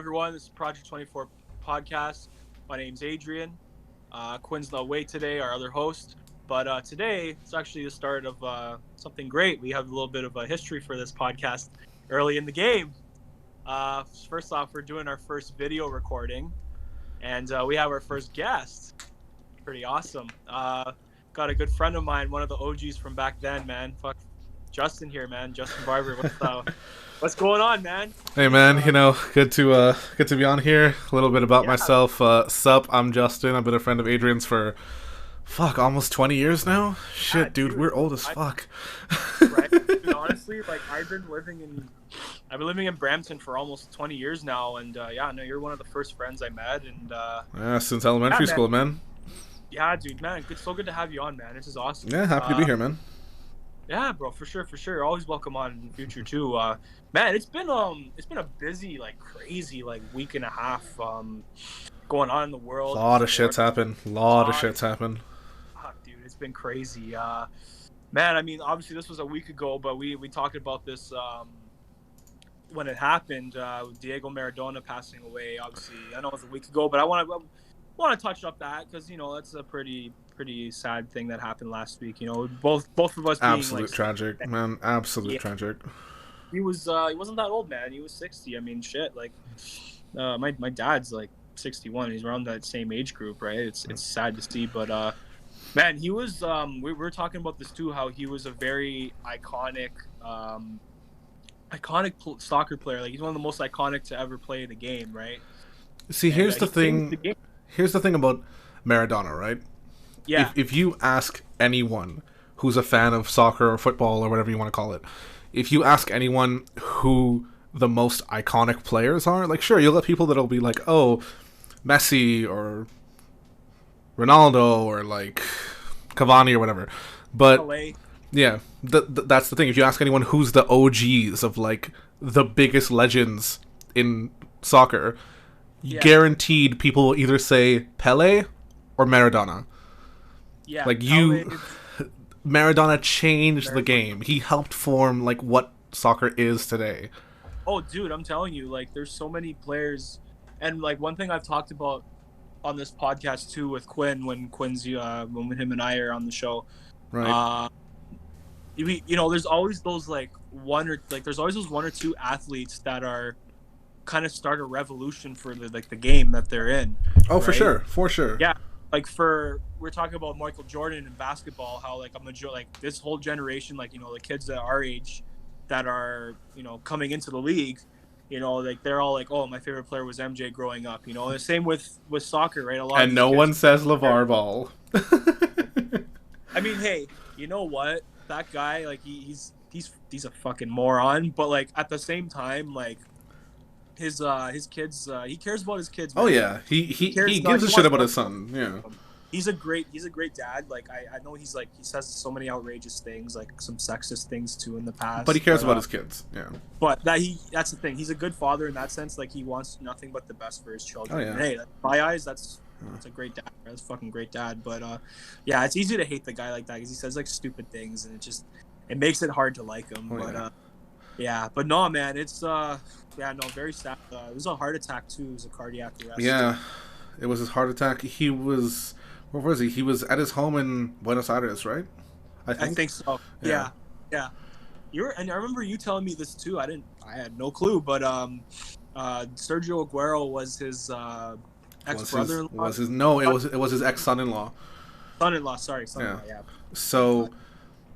everyone. This is Project 24 podcast. My name's Adrian. Quinn's not away today, our other host. But today, it's actually the start of something great. We have a little bit of a history for this podcast early in the game. First off, we're doing our first video recording, and we have our first guest. Pretty awesome. Got a good friend of mine, one of the OGs from back then, man. Fuck, Justin here, man. Justin Barber. What's going on, man? Hey man, good to be on here. A little bit about myself. Sup, I'm Justin. I've been a friend of Adrian's for almost 20 years now. Shit, yeah, dude, we're old as fuck. Right? Dude, honestly, like I've been living in Brampton for almost 20 years now, and you're one of the first friends I met, and since elementary school, man. Yeah, dude, man, so good to have you on, man. This is awesome. Yeah, happy to be here, man. Yeah, bro, for sure. Always welcome on in the future too. Man, it's been a busy, like crazy, like week and a half going on in the world. A lot of shit's happened. Fuck, dude, it's been crazy. Man, I mean, obviously this was a week ago, but we talked about this when it happened. Diego Maradona passing away. Obviously, I know it was a week ago, but I want to touch up that because that's a pretty sad thing that happened last week. Both of us being absolute tragic, man. Absolute tragic. He wasn't that old, man. He was 60. I mean, shit. Like, my dad's like 61. He's around that same age group, right? It's sad to see, but man, he was. We were talking about this too. How he was a very iconic soccer player. Like, he's one of the most iconic to ever play the game, right? See, here's the thing. Here's the thing about Maradona, right? Yeah. If you ask anyone who's a fan of soccer or football or whatever you want to call it, if you ask anyone who the most iconic players are, like, sure, you'll get people that'll be like, oh, Messi or Ronaldo or like Cavani or whatever. But yeah, that's the thing. If you ask anyone who's the OGs of like the biggest legends in soccer, guaranteed people will either say Pele or Maradona. Yeah, like Maradona changed the game. He helped form like what soccer is today. Oh, dude, I'm telling you, like, there's so many players, and like one thing I've talked about on this podcast too with Quinn when when him and I are on the show, right? There's always those one or two athletes that are kind of start a revolution for the game that they're in. Oh, right? for sure. Yeah. Like we're talking about Michael Jordan in basketball, how like this whole generation, like, the kids that our age that are, coming into the league, like they're all like, oh, my favorite player was MJ growing up, the same with soccer, right? And no one says LeVar Ball. I mean, hey, you know what? That guy, like, he's a fucking moron, but like at the same time, like, his kids, he cares about his kids, man. Oh yeah, he gives a shit about his son. Yeah, he's a great dad. Like, I know he says so many outrageous things, like some sexist things too in the past, but he cares about his kids. Yeah, but that's the thing, he's a good father in that sense. Like, he wants nothing but the best for his children. Oh, yeah. And hey, in my eyes, that's a great dad. That's a fucking great dad. But yeah, it's easy to hate the guy like that because he says like stupid things, and it makes it hard to like him. Yeah, but no, man, it's very sad. It was a heart attack too. It was a cardiac arrest. Yeah, it was his heart attack. Where was he? He was at his home in Buenos Aires, right? I think so. Yeah. And I remember you telling me this too. I had no clue, but Sergio Aguero was his ex-brother-in-law. It was his ex-son-in-law. Son-in-law, yeah. So,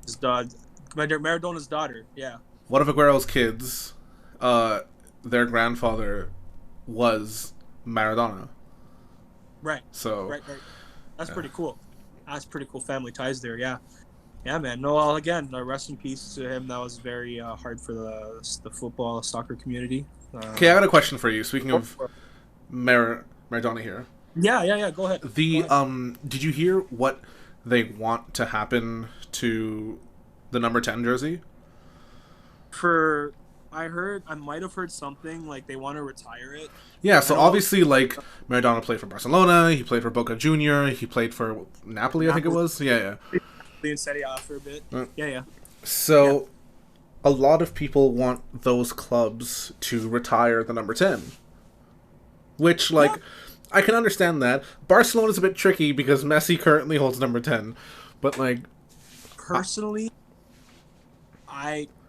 his Maradona's daughter, yeah. One of Aguero's kids, their grandfather was Maradona. Right. So. Right. That's pretty cool. That's pretty cool family ties there, yeah. Yeah, man. No, well, again, rest in peace to him. That was very hard for the football, soccer community. Okay, I got a question for you. Speaking of Maradona here. Yeah. Go ahead. Did you hear what they want to happen to the number 10 jersey? I might have heard something like they want to retire it. Yeah, so obviously, like, Maradona played for Barcelona, he played for Boca Junior, he played for Napoli, I think it was. Yeah. In Serie A for a bit. Yeah. So, a lot of people want those clubs to retire the number 10. which Yeah. I can understand that. Barcelona's a bit tricky because Messi currently holds number 10, but like,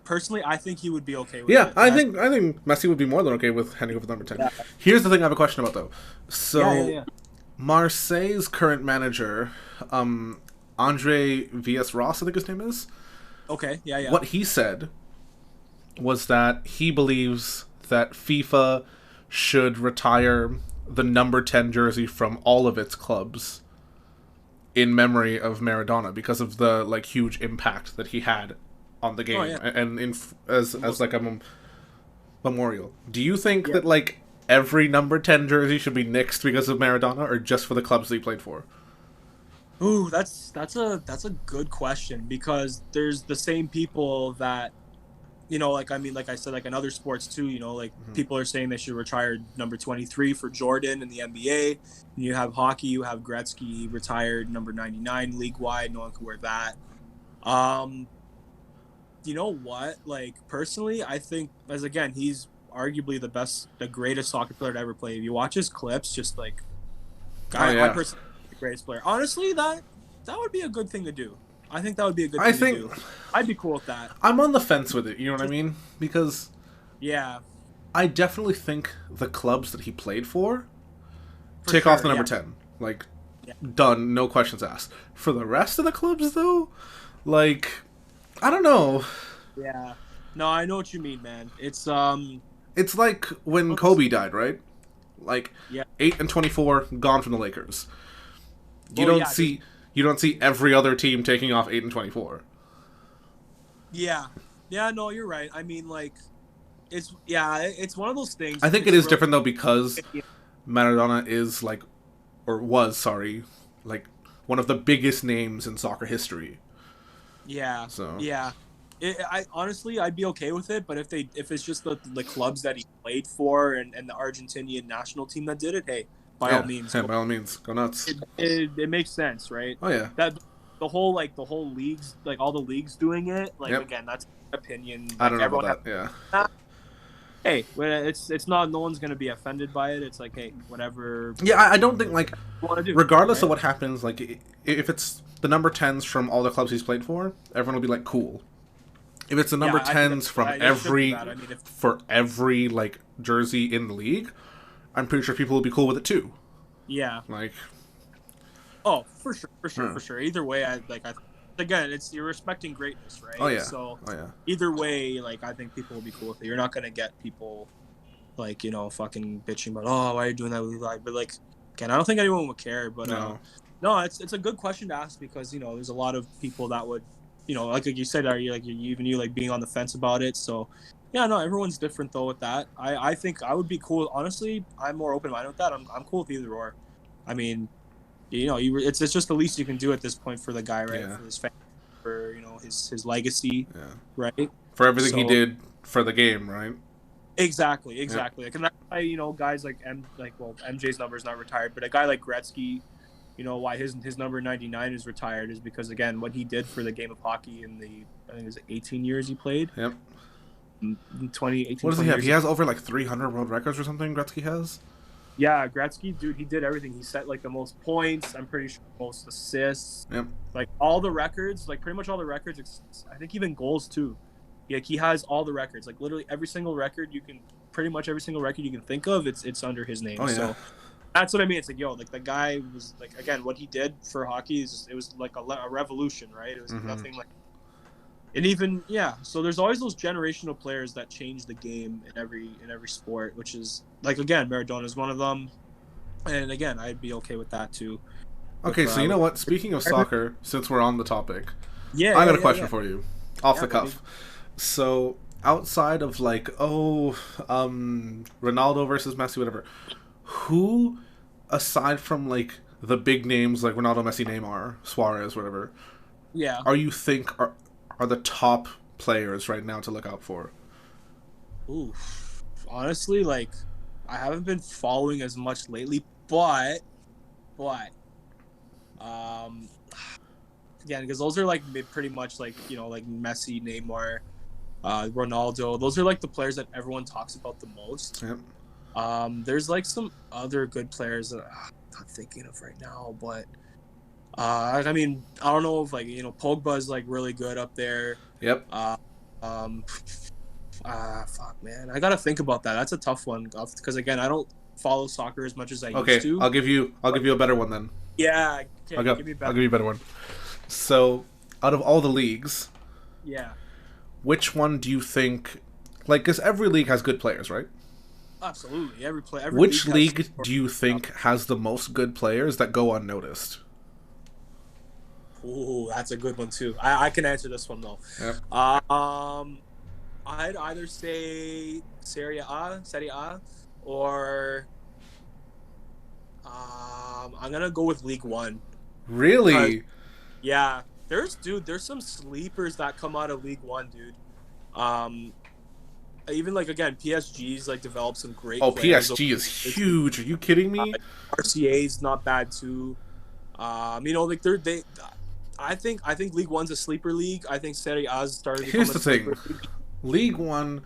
Personally, I think he would be okay with yeah, it. I think Messi would be more than okay with handing over number 10. Yeah. Here's the thing I have a question about though. Yeah. Yeah. So Yeah. Marseille's current manager, Andre Villas-Ross, I think his name is. Okay. Yeah. Yeah. What he said was that he believes that FIFA should retire the number 10 jersey from all of its clubs in memory of Maradona because of the like huge impact that he had on the Oh game yeah. and in as like a memorial. Do you think Yeah. that like every number 10 jersey should be nixed because of Maradona or just for the clubs that he played for? Ooh, that's a good question because there's the same people that like I mean, like I said, like in other sports too, like Mm-hmm. people are saying they should retire number 23 for Jordan in the NBA. And you have hockey, you have Gretzky retired number 99 league wide. No one can wear that. Um, you know what? Like personally, I think as again, he's arguably the greatest soccer player to ever play. If you watch his clips, just like Oh I yeah. personally think he's the greatest player. Honestly, that would be a good thing to do. I think that would be a good I thing to think do. I'd be cool with that. I'm on the fence with it, you know what I mean? Because Yeah, I definitely think the clubs that he played for for take off the sure. number Yeah, 10. Like, yeah, done, no questions asked. For the rest of the clubs, though, like, I don't know. yeah. No, I know what you mean, man. It's It's like when Kobe died, right? Like, yeah. 8 and 24 gone from the Lakers. You Well, don't yeah, see you don't see every other team taking off 8 and 24. yeah, yeah. No, you're right. I mean, like, it's one of those things. I think it It's is really different though because Maradona is like, or was, sorry, like one of the biggest names in soccer history. yeah, So yeah. I honestly, I'd be okay with it, but if it's just the clubs that he played for and the Argentinian national team that did it, hey, by all yeah, means, yeah, go. by all means, go nuts. It makes sense, right? Oh yeah, That the whole leagues, like all the leagues doing it, like yep. again, that's opinion. I Like don't know everyone about that. Yeah, has. Hey, it's not. No one's gonna be offended by it. It's like, hey, whatever yeah. I don't think like you want to do, regardless of right? what happens, like if it's the number 10s from all the clubs he's played for, everyone will be like cool. If it's the Yeah, number I think 10s from that should be every that. I mean, if for every like jersey in the league, I'm pretty sure people will be cool with it too. yeah, Like, oh, for sure, for sure, huh. for sure. Either way, again, it's you're respecting greatness, Oh right? yeah, So oh yeah. either way, like I think people will be cool with it. You're not gonna get people like fucking bitching about why are you doing that with Levi? But like again, I don't think anyone would care. But No, no, it's a good question to ask because there's a lot of people that would like you said, are you like even you like being on the fence about it? So yeah, no, everyone's different though with that. I think I would be cool. Honestly, I'm more open minded with that. I'm cool with either or. I mean, it's just the least you can do at this point for the guy, right? yeah, For his family, for his legacy, yeah. right? For everything he So did for the game, right? exactly, Yep. exactly. Like, and guys like MJ's number is not retired, but a guy like Gretzky, why his number 99 is retired is because again what he did for the game of hockey in the I think it was 18 years he played, Yep. 20 What 18 does he 20 have? years. He has over like 300 world records or something. Gretzky has. Yeah, Gretzky, dude, he did everything. He set like the most points. I'm pretty sure most assists. Yep. Like all the records, like pretty much all the records. I think even goals too. Like he has all the records. Like literally every single record pretty much every single record you can think of, it's under his name. Oh yeah. So that's what I mean. It's like like the guy was like again what he did for hockey it was like a revolution, right? It was Mm-hmm. nothing like. And even so there's always those generational players that change the game in every sport, which is like again Maradona is one of them, and again I'd be okay with that too. Okay, so you know With, what? Speaking of soccer, since we're on the topic, yeah, I yeah, got a yeah, question yeah, for you, off yeah, the buddy. cuff. So outside of like, Ronaldo versus Messi, whatever, who, aside from like the big names like Ronaldo, Messi, Neymar, Suarez, whatever, Yeah. are you think are the top players right now to look out for? Ooh, honestly, like I haven't been following as much lately, but um, again, because those are like pretty much like like Messi, Neymar, Ronaldo. Those are like the players that everyone talks about the most. Yep. There's like some other good players that I'm not thinking of right now, but I mean, I don't know if like Pogba's like really good up there. Yep. Uh, um, fuck, man, I gotta think about that. That's a tough one because again, I don't follow soccer as much as I used Okay, to. I'll give you a better one then. Yeah, okay, give me I'll better. give you a better one. So, out of all the leagues, Yeah, which one do you think? Like, because every league has good players, right? absolutely. Every Which league has some league sort do you think has the most good players that go unnoticed? Ooh, that's a good one too. I can answer this one though. Yep. Um, I'd either say Serie A, or I'm gonna go with League One. Cause Really? yeah, there's some sleepers that come out of League One, dude. Um, even like again, PSG's like developed some great Oh, players. PSG is huge. Are you kidding me? RCA's not bad too. Like they. I think League One's a sleeper league. I think Serie A's started to become Here's a the thing. sleeper league. League One,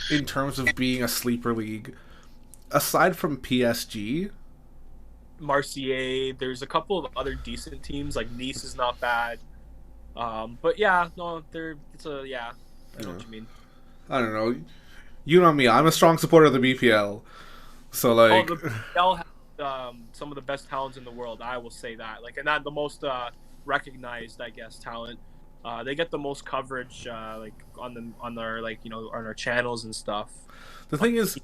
in terms of being a sleeper league, aside from PSG, Marseille. There's a couple of other decent teams. Like Nice is not bad. But yeah, no, it's a yeah. I know yeah, what you mean. I don't know. You know me. I'm a strong supporter of the BPL. So Oh, like, the BL has some of the best talents in the world. I will say that. Like, and not the most recognized, I guess, talent. They get the most coverage, like on their like on our channels and stuff, the thing is,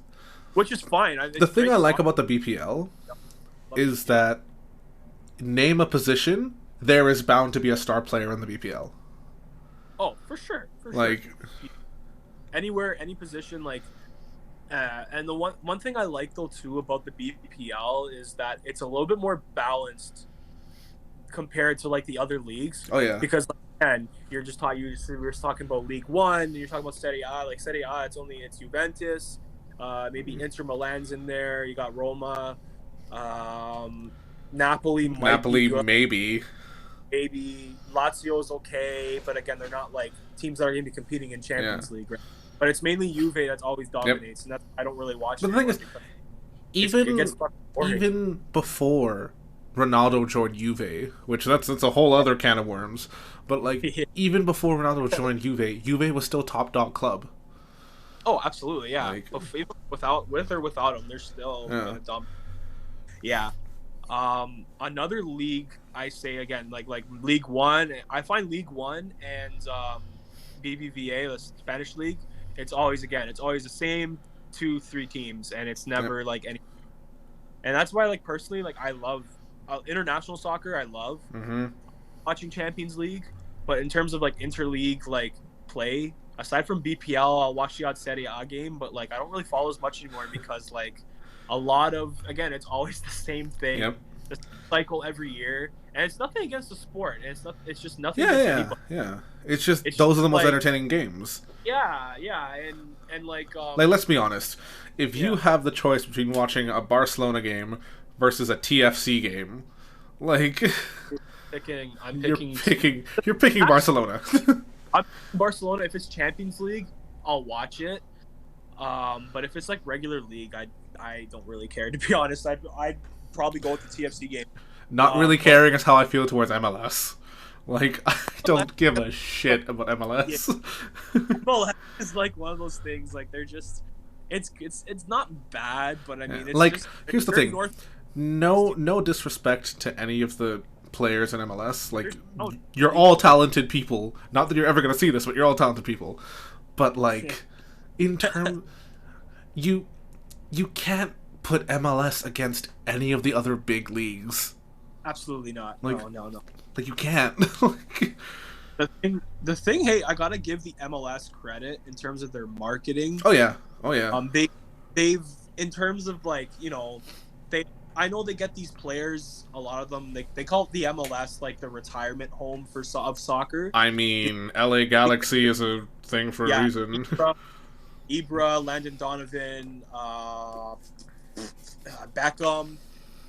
which is fine. the It's thing great I to like watch. about the BPL Love is BPL. that name a position, there is bound to be a star player in the BPL. Oh, for sure, for sure. Like, Anywhere, any position, like. And the one thing I like though too about the BPL is that it's a little bit more balanced compared to like the other leagues oh yeah, because like, again we were just talking about League One and you're talking about Serie A. Like Serie A, it's Juventus, maybe Inter Milan's in there. You got Roma, um, Napoli might be Napoli good. maybe. Maybe Lazio's okay, but again, they're not like teams that are going to be competing in Yeah. Champions League, right? But it's mainly Juve that's always Yep. dominates, and that's I don't really watch But the thing anymore is, because it gets even fucking boring. even before Ronaldo joined Juve, which that's a whole other can of worms. But like, even before Ronaldo joined Juve, Juve was still top dog club. Oh, absolutely, yeah. Like, Even with or without them, they're still yeah. gonna dump. Yeah. Another league I say again, like League One. I find League One and BBVA, the Spanish league. It's always the same 2-3 teams, and it's Yep. never like any. And that's why, like personally, like I love international soccer. I love Mm-hmm. watching Champions League, but in terms of like interleague like play, aside from BPL, I'll watch the odd Serie A game, but like I don't really follow as much anymore because like a lot of again, it's always the same thing, Yep. the cycle every year, and it's nothing against the sport. And it's just nothing Yeah, against yeah, anybody. yeah. It's just It's those are just the most like entertaining games. yeah, and Like, let's be honest. If you yeah, have the choice between watching a Barcelona game versus a TFC game, like, I'm you're picking picking Barcelona. I'm Barcelona. If it's Champions League, I'll watch it. But if it's like regular league, I don't really care to be honest. I'd probably go with the TFC game. Not really But caring is how I feel towards MLS. Like, I don't give a shit about yeah, MLS. well, it's like one of those things. Like they're just, it's not bad, but I Yeah. mean, it's Like, just here's the very thing. north. No disrespect to any of the players in MLS. Like, There's no you're all talented people. Not that you're ever gonna see this, but you're all talented people. But like, in term, you you can't put MLS against any of the other big leagues. Absolutely not. Like, No. like you can't. Like, The thing. Hey, I gotta give the MLS credit in terms of their marketing. oh yeah, oh yeah. They've in terms of like they I know they get these players, a lot of them they call it the MLS like the retirement home of soccer. I mean, LA Galaxy is a thing for a Yeah, reason. Ibra, Landon Donovan, Beckham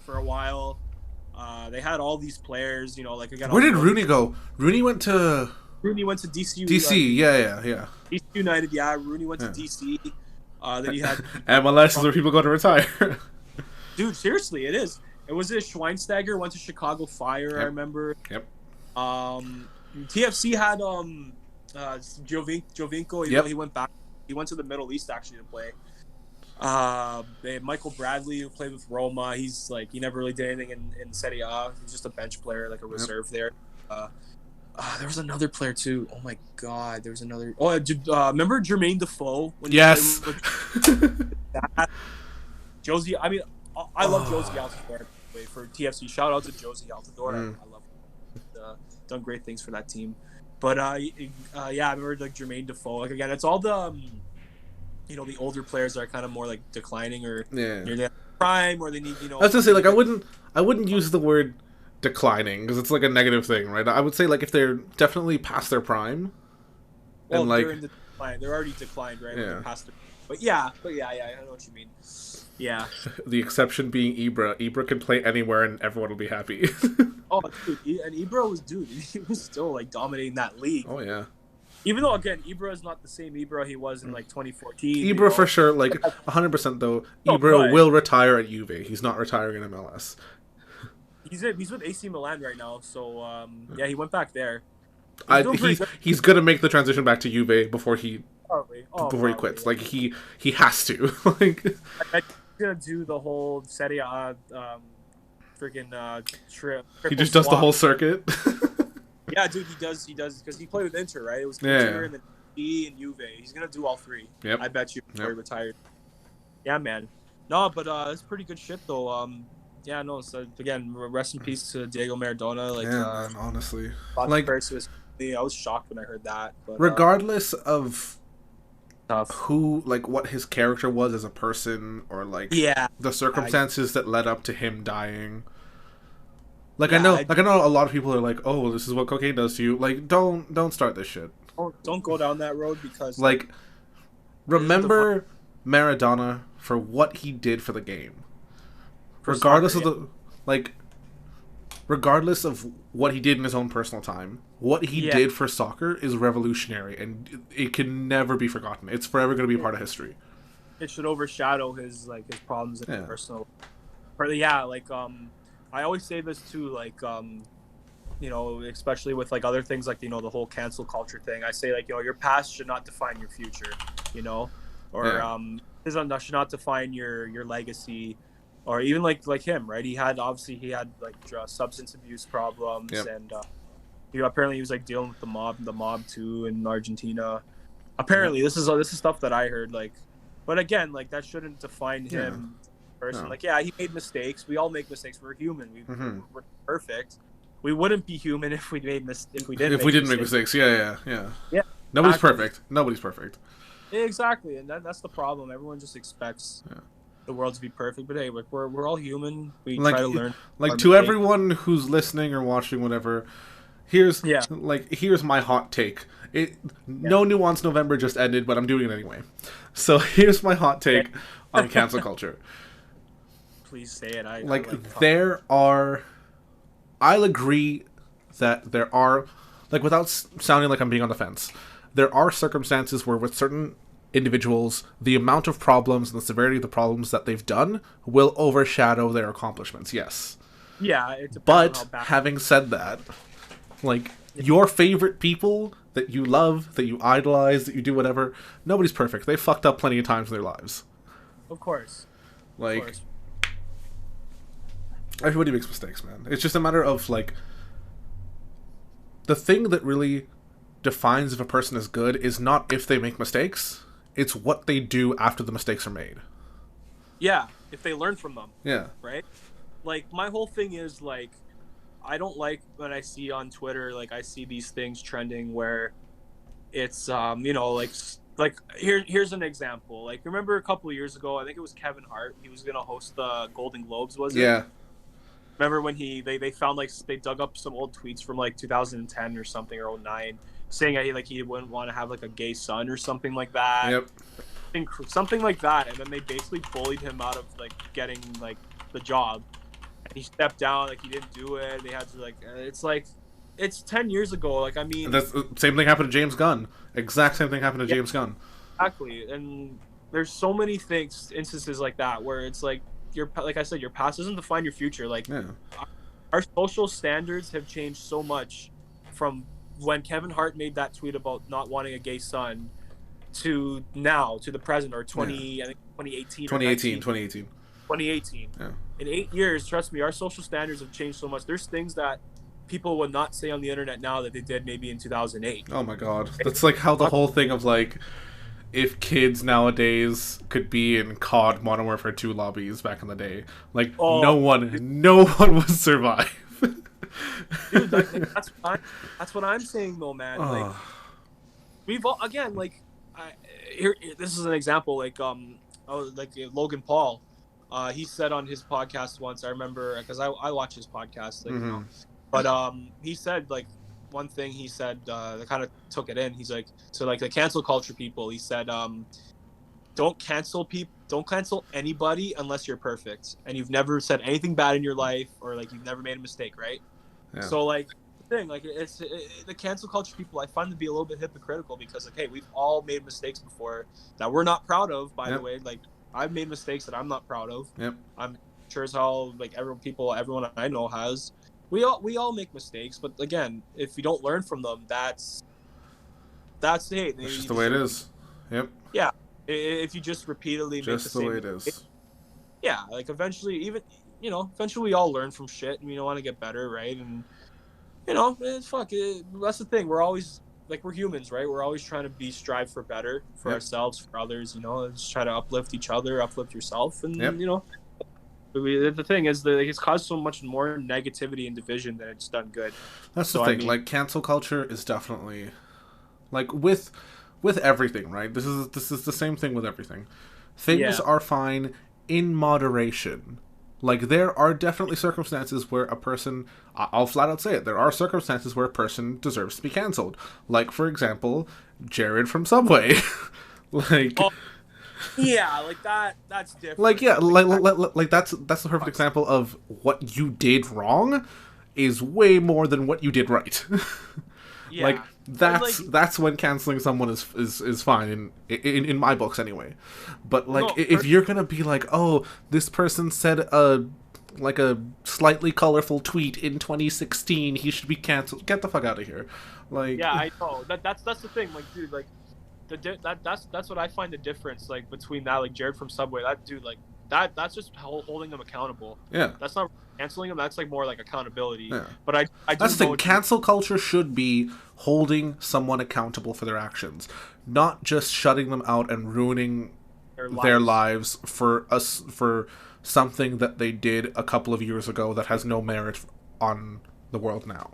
for a while. They had all these players, like again. Where did Rooney go? Rooney went to Rooney went to DC. DC. Yeah. DC United. Yeah, Rooney went to Yeah. DC. Then you had MLS is where people go to retire. dude. Seriously, it is. It was it Schweinsteiger went to Chicago Fire. I Yep. remember. Yep. TFC had Jovinko. Yep. He went back. He went to the Middle East actually to play. They had Michael Bradley who played with Roma. He's like he never really did anything in Serie A. He's just a bench player, like a reserve there. There was another player too. Oh my God, there was another. Oh, remember Jermaine Defoe? When Yes. Josie. I mean, I love Josie Altidore for TFC. Shout out to Josie Altidore. I love him. Done great things for that team. But yeah, I remember like Jermaine Defoe. Like again, it's all the the older players that are kind of more like declining or near their prime, or they need I was gonna say like I wouldn't use the word declining because it's like a negative thing, right? I would say like if they're definitely past their prime, well, and like they're in the decline. They're already declined, right? Yeah. They're past their, but yeah, I know what you mean. Yeah. the exception being Ibra. Ibra can play anywhere and everyone will be happy. Oh, dude, and Ibra he was still like dominating that league. Oh yeah. Even though again, Ibra is not the same Ibra he was in like 2014. Ibra for sure, like 100% though. Oh, Ibra right. will retire at Juve. He's not retiring in MLS. He's with AC Milan right now, so yeah, he went back there. He's gonna make the transition back to Juve before he Probably. quits. Like he has to. Like He's gonna do the whole Serie A freaking trip. he just does the whole circuit. Yeah, dude, he does because he played with Inter, right? It was Yeah. Inter and then D and Juve. He's gonna do all three. Yep. I bet you before he Yep. retired. Yeah, man. No, but it's pretty good shit though. Yeah, no. So again, rest in peace to Diego Maradona. Like, Yeah, man, honestly. like Like I was shocked when I heard that. But, regardless of tough. who, like, what his character was as a person, or like Yeah. the circumstances that led up to him dying. Like Yeah, I know a lot of people are like, oh, this is what cocaine does to you. Like, don't start this shit. Don't go down that road because Like, remember Maradona for what he did for the game. For Regardless soccer, of the like, regardless of what he did in his own personal time, what he Yeah. did for soccer is revolutionary, and it can never be forgotten. It's forever going to be a part of history. it should overshadow his problems in Yeah. his personal. But yeah, like I always say this too, like especially with like other things like the whole cancel culture thing. I say like your past should not define your future, or Yeah. should not define your legacy, or even like him, right? He had like substance abuse problems, Yep. and apparently he was like dealing with the mob too in Argentina. Apparently, this is stuff that I heard. Like, but again, like that shouldn't define him. Person. No. Like, yeah, he made mistakes. We all make mistakes. We're human. Mhm. We're perfect. We wouldn't be human if we didn't If we didn't make mistakes, yeah. Yeah, Nobody's exactly. perfect. Nobody's perfect. Yeah, exactly, and that's the problem. Everyone just expects the world to be perfect, but hey, like we're all human. We Like- try to learn. Like our to mistakes. everyone who's listening or watching, whatever. Here's Yeah. here's my hot take. No Nuance November just ended, but I'm doing it anyway. So here's my hot take on cancel culture. Please say it. I'll agree that there are, like, without sounding like I'm being on the fence, there are circumstances where with certain individuals, the amount of problems and the severity of the problems that they've done will overshadow their accomplishments, yes. Yeah, it depends on But how bad. having said that, like, your favorite people that you love, that you idolize, that you do whatever, nobody's perfect. They fucked up plenty of times in their lives. Of course. Like, Of course. everybody makes mistakes, man. It's just a matter of, like, the thing that really defines if a person is good is not if they make mistakes, it's what they do after the mistakes are made. Yeah, if they learn from them. Yeah. Right? Like, my whole thing is, like, I don't like when I see on Twitter, like, I see these things trending where it's, here's an example. Like, remember a couple of years ago, I think it was Kevin Hart, he was going to host the Golden Globes, was it? Yeah. Remember when they found, like, they dug up some old tweets from, like, 2010 or something, or 09, saying that he wouldn't want to have, like, a gay son or something like that. Yep. Something like that, and then they basically bullied him out of, like, getting, like, the job. And he stepped down, like, he didn't do it. They had to, like, it's 10 years ago. Like, I mean, That's same thing happened to James Gunn. Exact same thing happened to James Gunn. exactly. And there's so many things, instances like that where it's like like I said, your past doesn't define your future. Like Yeah. our social standards have changed so much from when Kevin Hart made that tweet about not wanting a gay son to now to the present, or Yeah. 20, I think 2018 or 2018. 19 2018. 2018. Yeah. In 8 years, trust me, our social standards have changed so much. There's things that people would not say on the internet now that they did maybe in 2008. Oh my god. That's like how the whole thing of like if kids nowadays could be in COD Modern Warfare 2 lobbies back in the day. Like Oh, no one would survive. dude, that's what I'm saying though, man. Like we've all, again, like this is an example, like Logan Paul. He said on his podcast once, I remember, because I watch his podcast, like, Mm-hmm. but he said, like, one thing he said that kind of took it in. He's like, so like the cancel culture people, he said, don't cancel anybody unless you're perfect and you've never said anything bad in your life, or like you've never made a mistake, right? Yeah. So like the thing, like the cancel culture people, I find to be a little bit hypocritical, because like, hey, we've all made mistakes before that we're not proud of, by the way. Like I've made mistakes that I'm not proud of. Yep. I'm sure as hell like everyone I know has. We all make mistakes, but again, if you don't learn from them, that's That's just the way it is. Yep. Yeah. If you just repeatedly make the same way it is. Yeah, like eventually, eventually we all learn from shit, and we don't want to get better, right? And it's that's the thing. We're always, like, we're humans, right? We're always trying to strive for better for ourselves, for others. Just try to uplift each other, uplift yourself, and the thing is that it's caused so much more negativity and division than it's done good. That's the thing. Like, cancel culture is definitely, like, with everything, right? This is the same thing with everything. Things are fine in moderation. Like, there are definitely circumstances where a person, I'll flat out say it, there are circumstances where a person deserves to be cancelled. Like, for example, Jared from Subway. Like... Oh. Yeah, like that's different. Like, yeah, like that's the perfect example of what you did wrong is way more than what you did right. Yeah. Like, that's when canceling someone is fine in my books anyway. But like, if you're gonna be like, oh, this person said a slightly colorful tweet in 2016, he should be canceled. Get the fuck out of here. Like, yeah, I know that's the thing. Like, dude, like that's what I find the difference, like, between that, like, Jared from Subway, that dude, like, that's just holding him accountable. Yeah, that's not canceling him. That's like more like accountability. Yeah. But I that's the thing. Cancel culture should be holding someone accountable for their actions, not just shutting them out and ruining their lives for something that they did a couple of years ago that has no merit on the world now.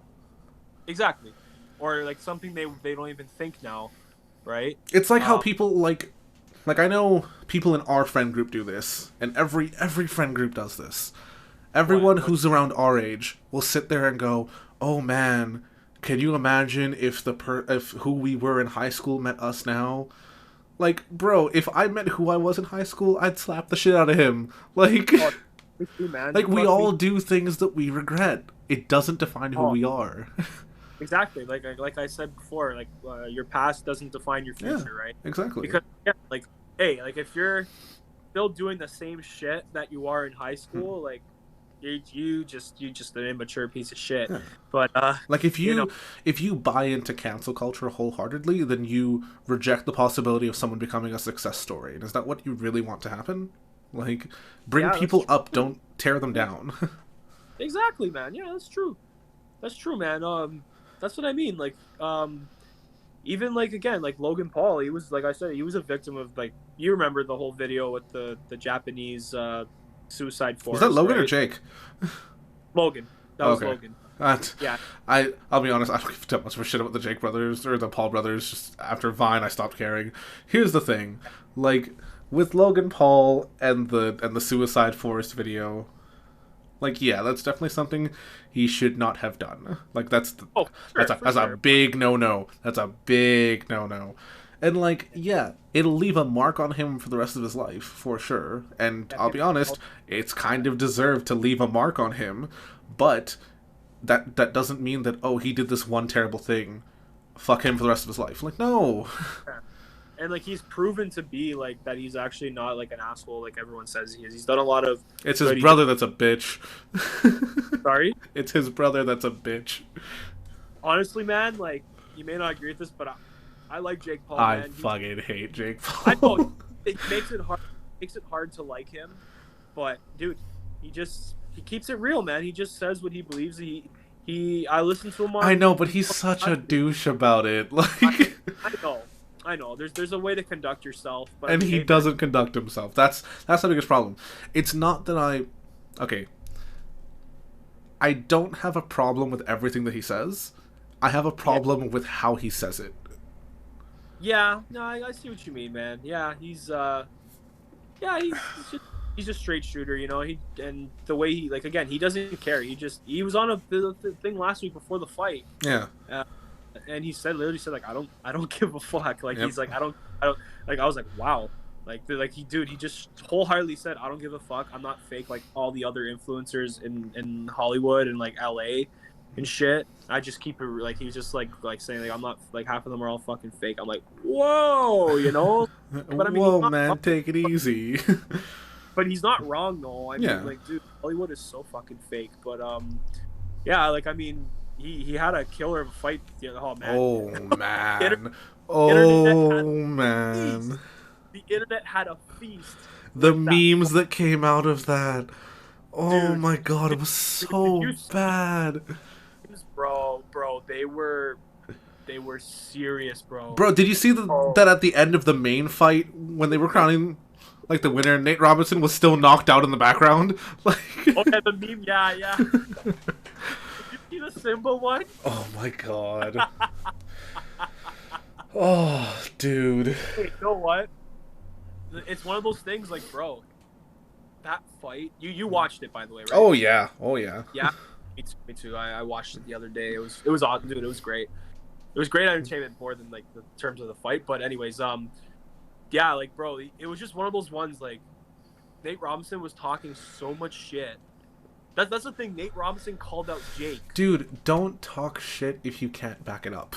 Exactly, or like something they don't even think now, right? It's like how people like I know people in our friend group do this, and every friend group does this. Everyone who's around our age will sit there and go, "Oh man, can you imagine if if who we were in high school met us now?" Like, bro, if I met who I was in high school, I'd slap the shit out of him. Like, like, we all do things that we regret. It doesn't define who we are. Exactly. Like I said before, like, your past doesn't define your future, right? Exactly. Because like, hey, like, if you're still doing the same shit that you are in high school, like, you just an immature piece of shit. Yeah. But like, if you buy into cancel culture wholeheartedly, then you reject the possibility of someone becoming a success story. And is that what you really want to happen? Like, bring people up, don't tear them down. Exactly, man. Yeah, that's true. That's true, man. That's what I mean. Like, even, like, again, like Logan Paul, he was, like I said, he was a victim of, like, you remember the whole video with the Japanese suicide forest. Was that Logan, right? or Jake? Logan. That was Logan. Yeah. I'll be honest, I don't give too much of a shit about the Jake brothers or the Paul brothers. Just after Vine, I stopped caring. Here's the thing, like, with Logan Paul and the suicide forest video, like, yeah, that's definitely something he should not have done. Like, that's a big no-no. That's a big no-no. And, like, yeah, it'll leave a mark on him for the rest of his life, for sure. And I'll be honest, it's kind of deserved to leave a mark on him, but that doesn't mean that, oh, he did this one terrible thing, fuck him for the rest of his life. Like, no. and like he's proven to be like that. He's actually not like an asshole like everyone says he is. He's done a lot of It's his good. brother that's a bitch. Sorry, It's his brother that's a bitch. honestly, man. Like you may not agree with this, but I like Jake Paul, I man. fucking hate Jake I know Paul. it makes it hard. Makes it hard to like him, but dude, he keeps it real, man. He just says what he believes. I listen to him on. I know, but he's such a douche about it. I, Like, I know, I know. There's a way to conduct yourself, but I and mean, he hey, man, doesn't conduct himself. That's the biggest problem. It's not that okay. I don't have a problem with everything that he says. I have a yeah, problem with how he says it. yeah. No, I see what you mean, man. Yeah, yeah, he's a straight shooter, you know. And the way he like again, he doesn't care. He was on the thing last week before the fight, Yeah. uh, and he literally said like I don't give a fuck. Like Yep. he's like I don't like I was like wow. Like he just wholeheartedly said I don't give a fuck. I'm not fake like all the other influencers in Hollywood and like LA and shit. I just keep it like he's just like saying like I'm not like half of them are all fucking fake. I'm like whoa, you know. But I mean, Whoa, man, take it easy. he's not wrong though. I Yeah. mean, like, dude, Hollywood is so fucking fake. But yeah, like I mean, he had a killer of a fight. Oh man, Oh man. internet Oh had man. the internet had a feast The with that, memes that came out of that. Oh dude. my god, it Did, was did so you see bad. these, bro? They were serious, bro. Bro, did you see Oh, that at the end of the main fight when they were crowning like the winner, Nate Robinson was still knocked out in the background? Like okay, the meme, yeah. Did you see the Simba one? oh my god. Oh, dude. Hey, you know what? It's one of those things, like, bro. That fight, you watched it by the way, right? Oh yeah. Oh yeah. Yeah, me too. I watched it the other day. It was awesome, dude. It was great. It was great entertainment more than like the terms of the fight. But anyways, yeah, like bro, it was just one of those ones like Nate Robinson was talking so much shit. That's the thing. Nate Robinson called out Jake. Dude, don't talk shit if you can't back it up.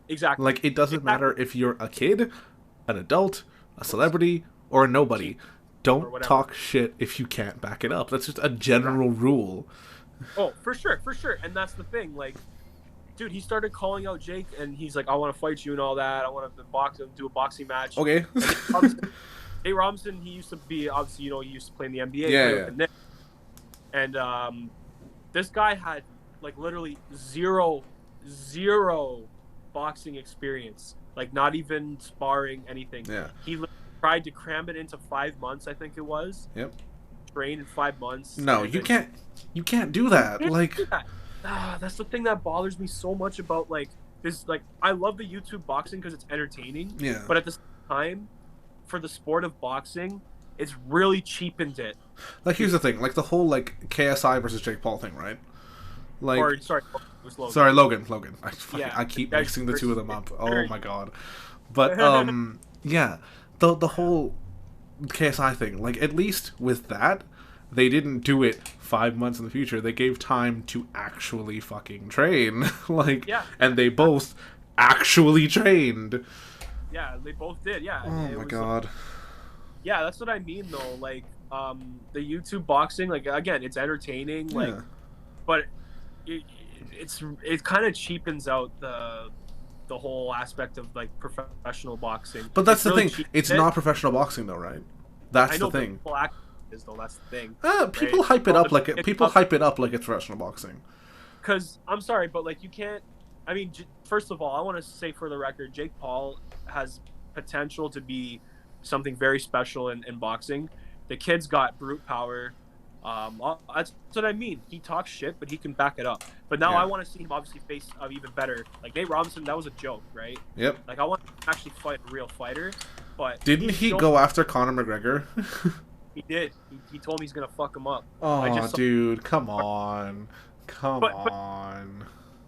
Exactly. Like, it doesn't matter if you're a kid, an adult, a celebrity, or a nobody. Don't talk shit if you can't back it up. That's just a general rule. Oh, for sure. And that's the thing. Like, dude, he started calling out Jake, and he's like, "I want to fight you and all that. I want to do a boxing match." Okay. Nate Robinson, he used to be obviously, he used to play in the NBA. Yeah. And this guy had like literally zero boxing experience, like not even sparring anything. Yeah. He tried to cram it into 5 months, I think it was. Yep. Train in 5 months. No, you can't do that. Like, do that. That's the thing that bothers me so much about like this. Like, I love the YouTube boxing because it's entertaining. yeah. But at the same time, for the sport of boxing, it's really cheapened it. Like, here's the thing. Like, the whole, like, KSI versus Jake Paul thing, right? Like, Or sorry, it was Logan. sorry, Logan. Yeah. I keep That's mixing the two of them up. Oh very- my god. But yeah, the whole KSI thing. Like, at least with that, they didn't do it 5 months in the future. They gave time to actually fucking train. Like, Yeah. and they both actually trained. Yeah, they both did. Yeah. Oh my god. Yeah, that's what I mean though. Like, the YouTube boxing, like again, it's entertaining. Like, Yeah. but it kind of cheapens out the whole aspect of like professional boxing. But that's It's the really thing. It's not professional boxing though, right? That's I know, the thing. People act is though. That's the thing. People right? hype it Well, up like people hype it up like it's professional boxing. Because I'm sorry, but like you can't. I mean, first of all, I want to say for the record, Jake Paul has potential to be something very special in boxing. The kid's got brute power. That's what I mean. He talks shit, but he can back it up. But now Yeah. I want to see him obviously face even better. Like Nate Robinson, that was a joke, right? Yep. Like I want to actually fight a real fighter. But Didn't he go after Conor McGregor? He did. He told me he's gonna fuck him up. Oh, dude, come on, But- on.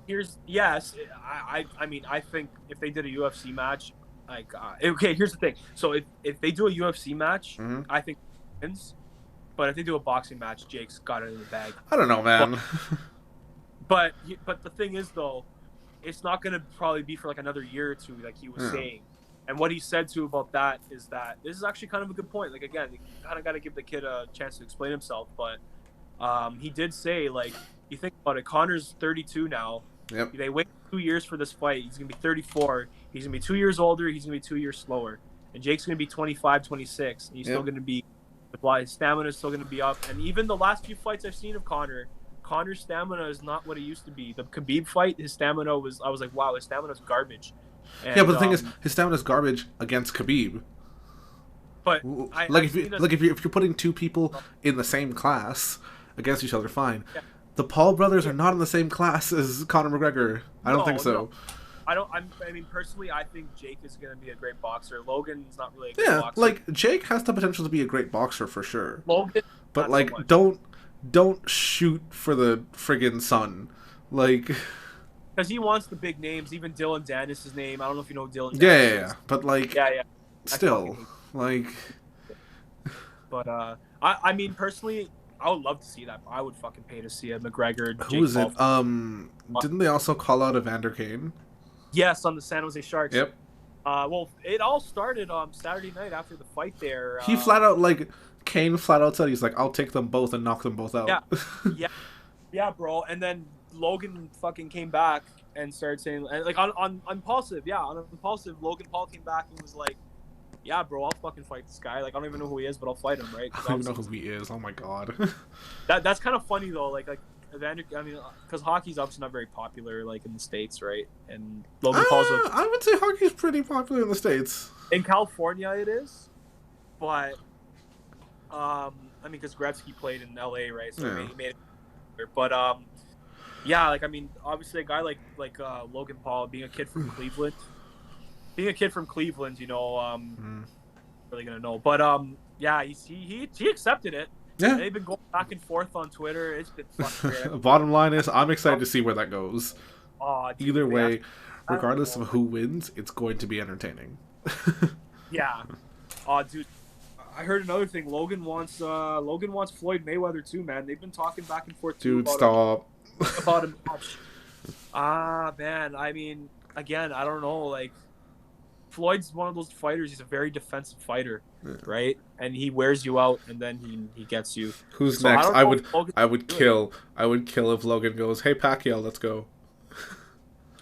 I mean, I think if they did a UFC match, like okay, here's the thing. So if they do a UFC match, Mhm. I think he wins. But if they do a boxing match, Jake's got it in the bag. I don't know, man. But the thing is though, it's not gonna probably be for like another year or two, like he was Yeah. saying. And what he said too about that is that this is actually kind of a good point. Like again, you kind of got to give the kid a chance to explain himself. But he did say like, you think about it, Connor's 32 now. Yep. They wait 2 years for this fight. He's gonna be 34. He's gonna be 2 years older. He's gonna be 2 years slower. And Jake's gonna be 25, 26. And he's still gonna be, his stamina is still gonna be up. And even the last few fights I've seen of Connor's stamina is not what it used to be. The Khabib fight, his stamina was, I was like, wow, his stamina is garbage. And, yeah, but the thing is, his stamina is garbage against Khabib. But if you're putting two people in the same class against each other, fine. Yeah. The Paul brothers are not in the same class as Conor McGregor. I don't think so. No. I mean, personally, I think Jake is going to be a great boxer. Logan's not really a great boxer. Like Jake has the potential to be a great boxer for sure. Logan, but like, don't shoot for the friggin' sun, like. Because he wants the big names. Even Dylan Dennis' name. I don't know if you know Dylan. Yeah. But like, yeah. Still, like. But I mean, personally, I would love to see that. I would fucking pay to see a McGregor. Who is it? Didn't they also call out Evander Kane? Yes, on the San Jose Sharks. Yep. Well, it all started Saturday night after the fight there. He flat out, like, Kane flat out said, he's like, I'll take them both and knock them both out. Yeah, bro. And then Logan fucking came back and started saying, like, on Impulsive, Logan Paul came back and was like, yeah, bro, I'll fucking fight this guy. Like, I don't even know who he is, but I'll fight him, right? I don't even know who he is. Oh my god. That's kind of funny though. Like Evander. I mean, because hockey's obviously not very popular, like in the States, right? And Logan Paul's. I would say hockey's pretty popular in the States. In California, it is, but I mean, because Gretzky played in LA, right? So he made it. But yeah, like I mean, obviously a guy like Logan Paul, being a kid from Cleveland. You know, really gonna know. But yeah, he accepted it. Yeah, they've been going back and forth on Twitter. It's been fucking great. Bottom line is, I'm excited to see where that goes. Dude, either way, regardless of who wins, it's going to be entertaining. Yeah. Dude, I heard another thing. Logan wants Floyd Mayweather too, man. They've been talking back and forth too. Dude, stop. About a match. Man. I mean, again, I don't know. Like, Floyd's one of those fighters. He's a very defensive fighter, right? And he wears you out, and then he gets you. Who's next? I would kill if Logan goes, "Hey Pacquiao, let's go."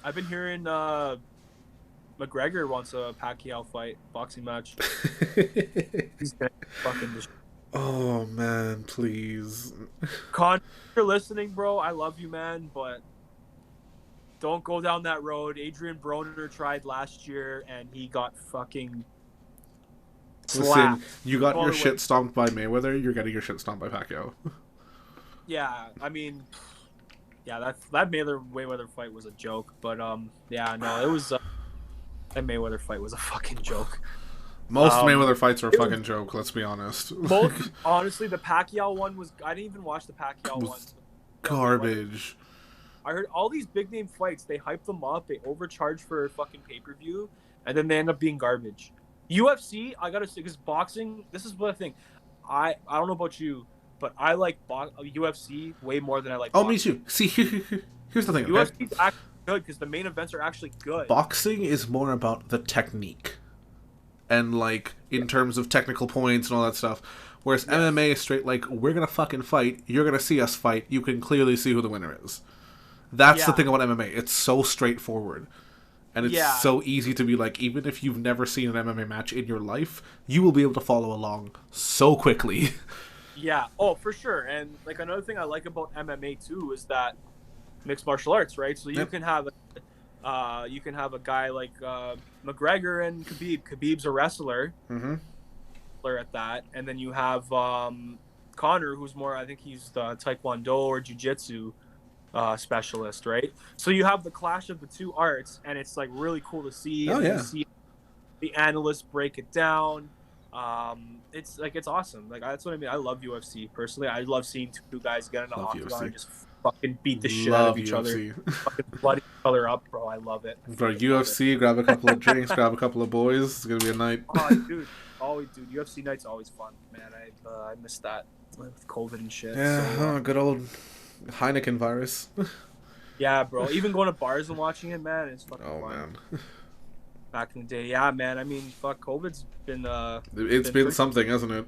I've been hearing McGregor wants a Pacquiao fight, boxing match. He's gonna fucking destroy. Oh man, please. Con, if you're listening, bro, I love you, man, but don't go down that road. Adrian Broner tried last year, and he got fucking slapped. Listen, you got your shit stomped by Mayweather, you're getting your shit stomped by Pacquiao. Yeah, I mean, yeah, that Mayweather fight was a joke, but yeah, no, it was that Mayweather fight was a fucking joke. Most Mayweather fights are a fucking joke, let's be honest. Honestly, the Pacquiao one was, I didn't even watch the Pacquiao one. Garbage. I heard all these big name fights, they hype them up, they overcharge for fucking pay-per-view, and then they end up being garbage. UFC, I gotta say, because boxing, this is what I think. I don't know about you, but I like UFC way more than I like boxing. Me too. See, here's the thing. UFC's actually good because the main events are actually good. Boxing is more about the technique. And, like, in terms of technical points and all that stuff. Whereas MMA is straight, like, we're gonna fucking fight, you're gonna see us fight, you can clearly see who the winner is. That's the thing about MMA. It's so straightforward. And it's so easy to be like, even if you've never seen an MMA match in your life, you will be able to follow along so quickly. Yeah. Oh, for sure. And, like, another thing I like about MMA, too, is that mixed martial arts, right? So you can have a guy like McGregor and Khabib. Khabib's a wrestler. At that. And then you have Conor, who's more, I think he's the Taekwondo or Jiu-Jitsu specialist, right? So you have the clash of the two arts, and it's like really cool to see. You see the analysts break it down. It's like, it's awesome. Like, that's what I mean. I love UFC personally. I love seeing two guys get in an octagon and just fucking beat the shit out of each other, fucking blood each other up, bro. I love it. Bro, UFC, grab a couple of drinks, grab a couple of boys. It's gonna be a night. Dude, UFC night's always fun, man. I miss that with COVID and shit. Yeah, so, good old Heineken virus. Yeah, bro. Even going to bars and watching it, man, it's fucking fun. Man. back in the day. Yeah, man. I mean, fuck, COVID's It's been been pretty, something, hasn't it?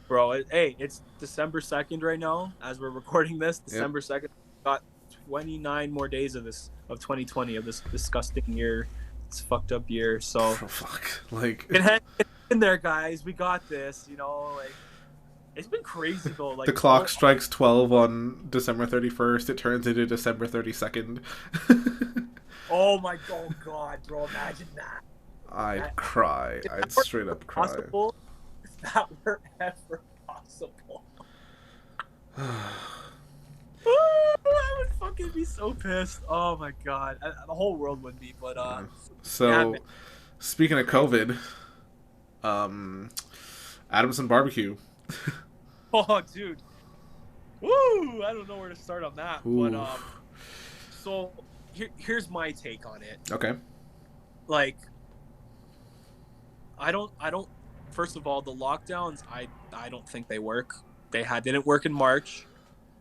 bro. Hey, it's December 2nd right now as we're recording this. Yep. December 2nd. Got 29 more days of 2020 of this disgusting year. It's a fucked up year. So Oh, fuck. Like, get in there, guys. We got this. Like it's been crazy though. the Like clock strikes 12 on December 31st. It turns into December 32nd. oh my god, bro! Imagine that. I'd cry. I'd straight up cry. Possible if that were ever possible. I would fucking be so pissed. Oh my god, the whole world would be. But So, yeah, speaking of COVID, Adamson Barbecue. oh dude, woo! I don't know where to start on that. Ooh. But so here's my take on it. Okay. Like, I don't. First of all, the lockdowns, I don't think they work. They didn't work in March.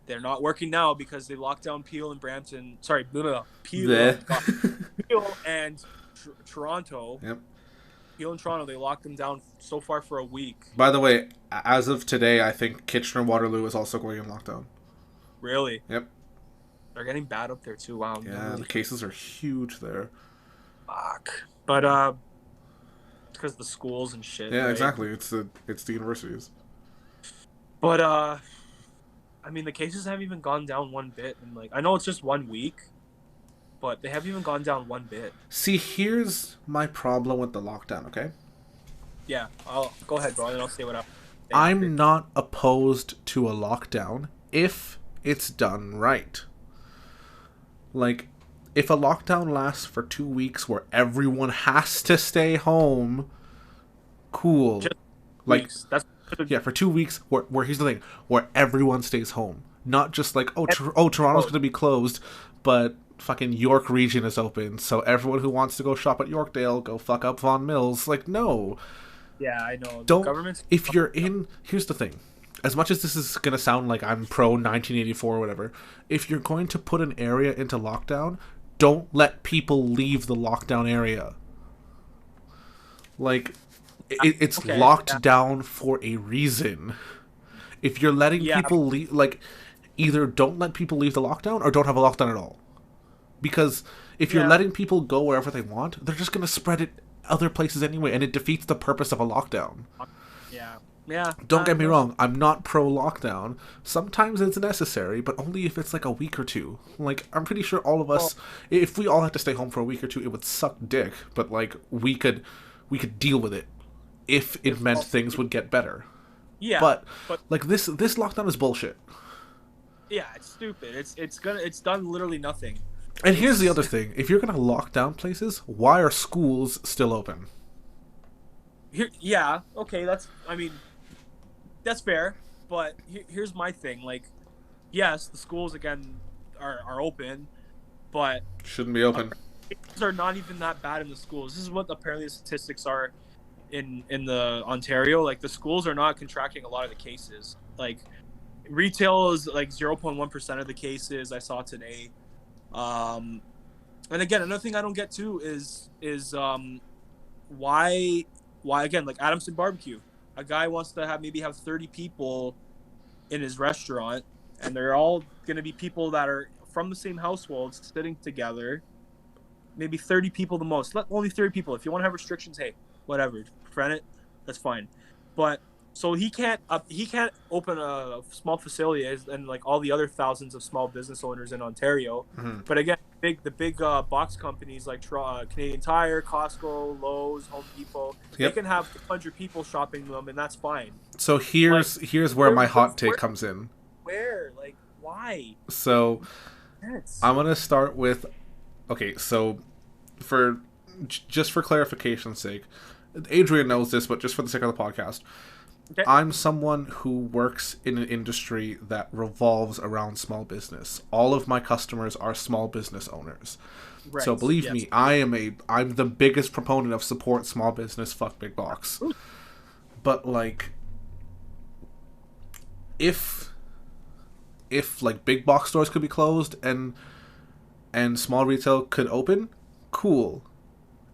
They're not working now because they locked down Peel and Brampton. Sorry, Peel and Toronto. Yep. Peel and Toronto, they locked them down so far for a week. By the way, as of today, I think Kitchener-Waterloo is also going in lockdown. Really? Yep. They're getting bad up there too. Wow. Yeah, the cases are huge there. Fuck. But because of the schools and shit. Yeah, right? exactly. It's the universities. But I mean, the cases haven't even gone down one bit, and like I know it's just 1 week, but they haven't even gone down one bit. See, here's my problem with the lockdown. Okay. Yeah, I'll go ahead, bro, and I'll say what I'm not opposed to a lockdown if it's done right. Like, if a lockdown lasts for 2 weeks where everyone has to stay home, cool. Just like, weeks. That's yeah, for 2 weeks where here's the thing, where everyone stays home. Not just like, Toronto's going to be closed, but fucking York region is open, so everyone who wants to go shop at Yorkdale, go fuck up Vaughan Mills. Like, no. Yeah, I know. Don't. If you're in, here's the thing. As much as this is gonna sound like I'm pro 1984 or whatever, if you're going to put an area into lockdown, don't let people leave the lockdown area. Like, it's okay, locked down for a reason. If you're letting people leave, like, either don't let people leave the lockdown or don't have a lockdown at all. Because if you're letting people go wherever they want, they're just gonna spread it other places anyway, and it defeats the purpose of a lockdown. Yeah. Don't get me wrong, I'm not pro lockdown. Sometimes it's necessary, but only if it's like a week or two. Like, I'm pretty sure all of us, if we all had to stay home for a week or two, it would suck dick, but like we could deal with it if it meant things would get better. Yeah. But like this lockdown is bullshit. Yeah, it's stupid. It's done literally nothing. And here's the other thing. If you're going to lock down places, why are schools still open? Yeah, okay, that's fair. But here's my thing. Like, yes, the schools, again, are open, but... Shouldn't be open. Cases are not even that bad in the schools. This is what apparently the statistics are in the Ontario. Like, the schools are not contracting a lot of the cases. Like, retail is like 0.1% of the cases I saw today. And again, another thing I don't get too is why again, like Adamson Barbecue, a guy wants to maybe have 30 people in his restaurant, and they're all going to be people that are from the same household sitting together, maybe 30 people the most. Let only 30 people. If you want to have restrictions, hey, whatever, prevent it, that's fine. But so he can't open a small facility and like all the other thousands of small business owners in Ontario. Mm-hmm. But again, the big box companies like Canadian Tire, Costco, Lowe's, Home Depot, they can have 200 people shopping them, and that's fine. So here's where my hot take comes in. Where? Like, why? So I'm gonna start with, okay, so just for clarification's sake, Adrian knows this, but just for the sake of the podcast, okay. I'm someone who works in an industry that revolves around small business. All of my customers are small business owners. Right. So believe me, I'm the biggest proponent of support small business, fuck big box. But like, if like big box stores could be closed and small retail could open, cool.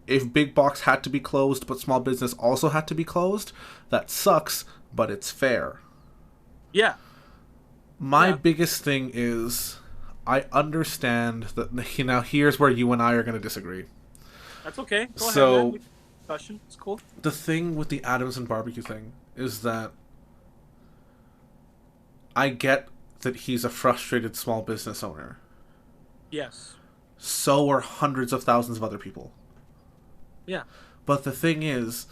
if big box had to be closed but small business also had to be closed, that sucks, but it's fair. Yeah. My Yeah. biggest thing is I understand that now here's where you and I are going to disagree. That's okay. Go ahead, man. So We discussion. It's cool. the thing with the Adams and barbecue thing is that I get that he's a frustrated small business owner. Yes. So are hundreds of thousands of other people. Yeah. But the thing is,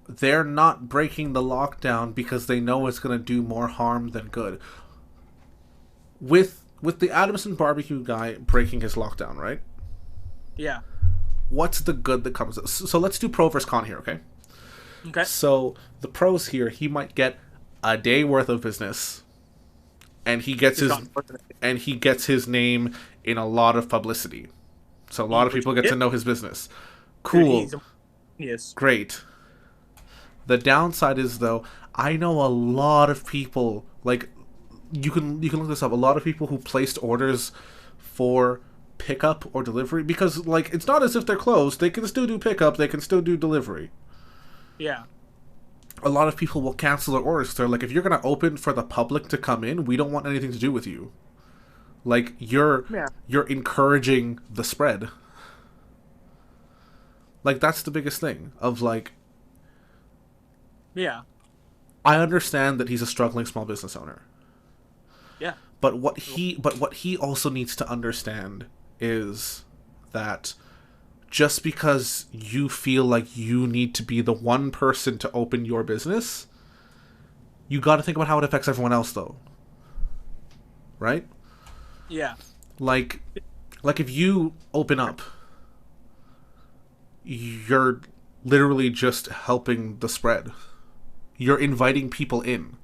they're not breaking the lockdown because they know it's going to do more harm than good. With the Adamson barbecue guy breaking his lockdown, right? Yeah. What's the good that comes? So let's do pro versus con here, okay? Okay. So the pros here, he might get a day worth of business, and he gets his name in a lot of publicity. So a lot of people get to know his business. Cool. Yes. Great. The downside is, though, I know a lot of people, like, you can look this up, a lot of people who placed orders for pickup or delivery, because, like, it's not as if they're closed. They can still do pickup, they can still do delivery. Yeah. A lot of people will cancel their orders. They're like, if you're going to open for the public to come in, we don't want anything to do with you. Like, you're encouraging the spread. Like, that's the biggest thing of, like, yeah, I understand that he's a struggling small business owner. Yeah. But what he also needs to understand is that just because you feel like you need to be the one person to open your business, you got to think about how it affects everyone else, though. Right? Yeah. Like if you open up, you're literally just helping the spread. You're inviting people in.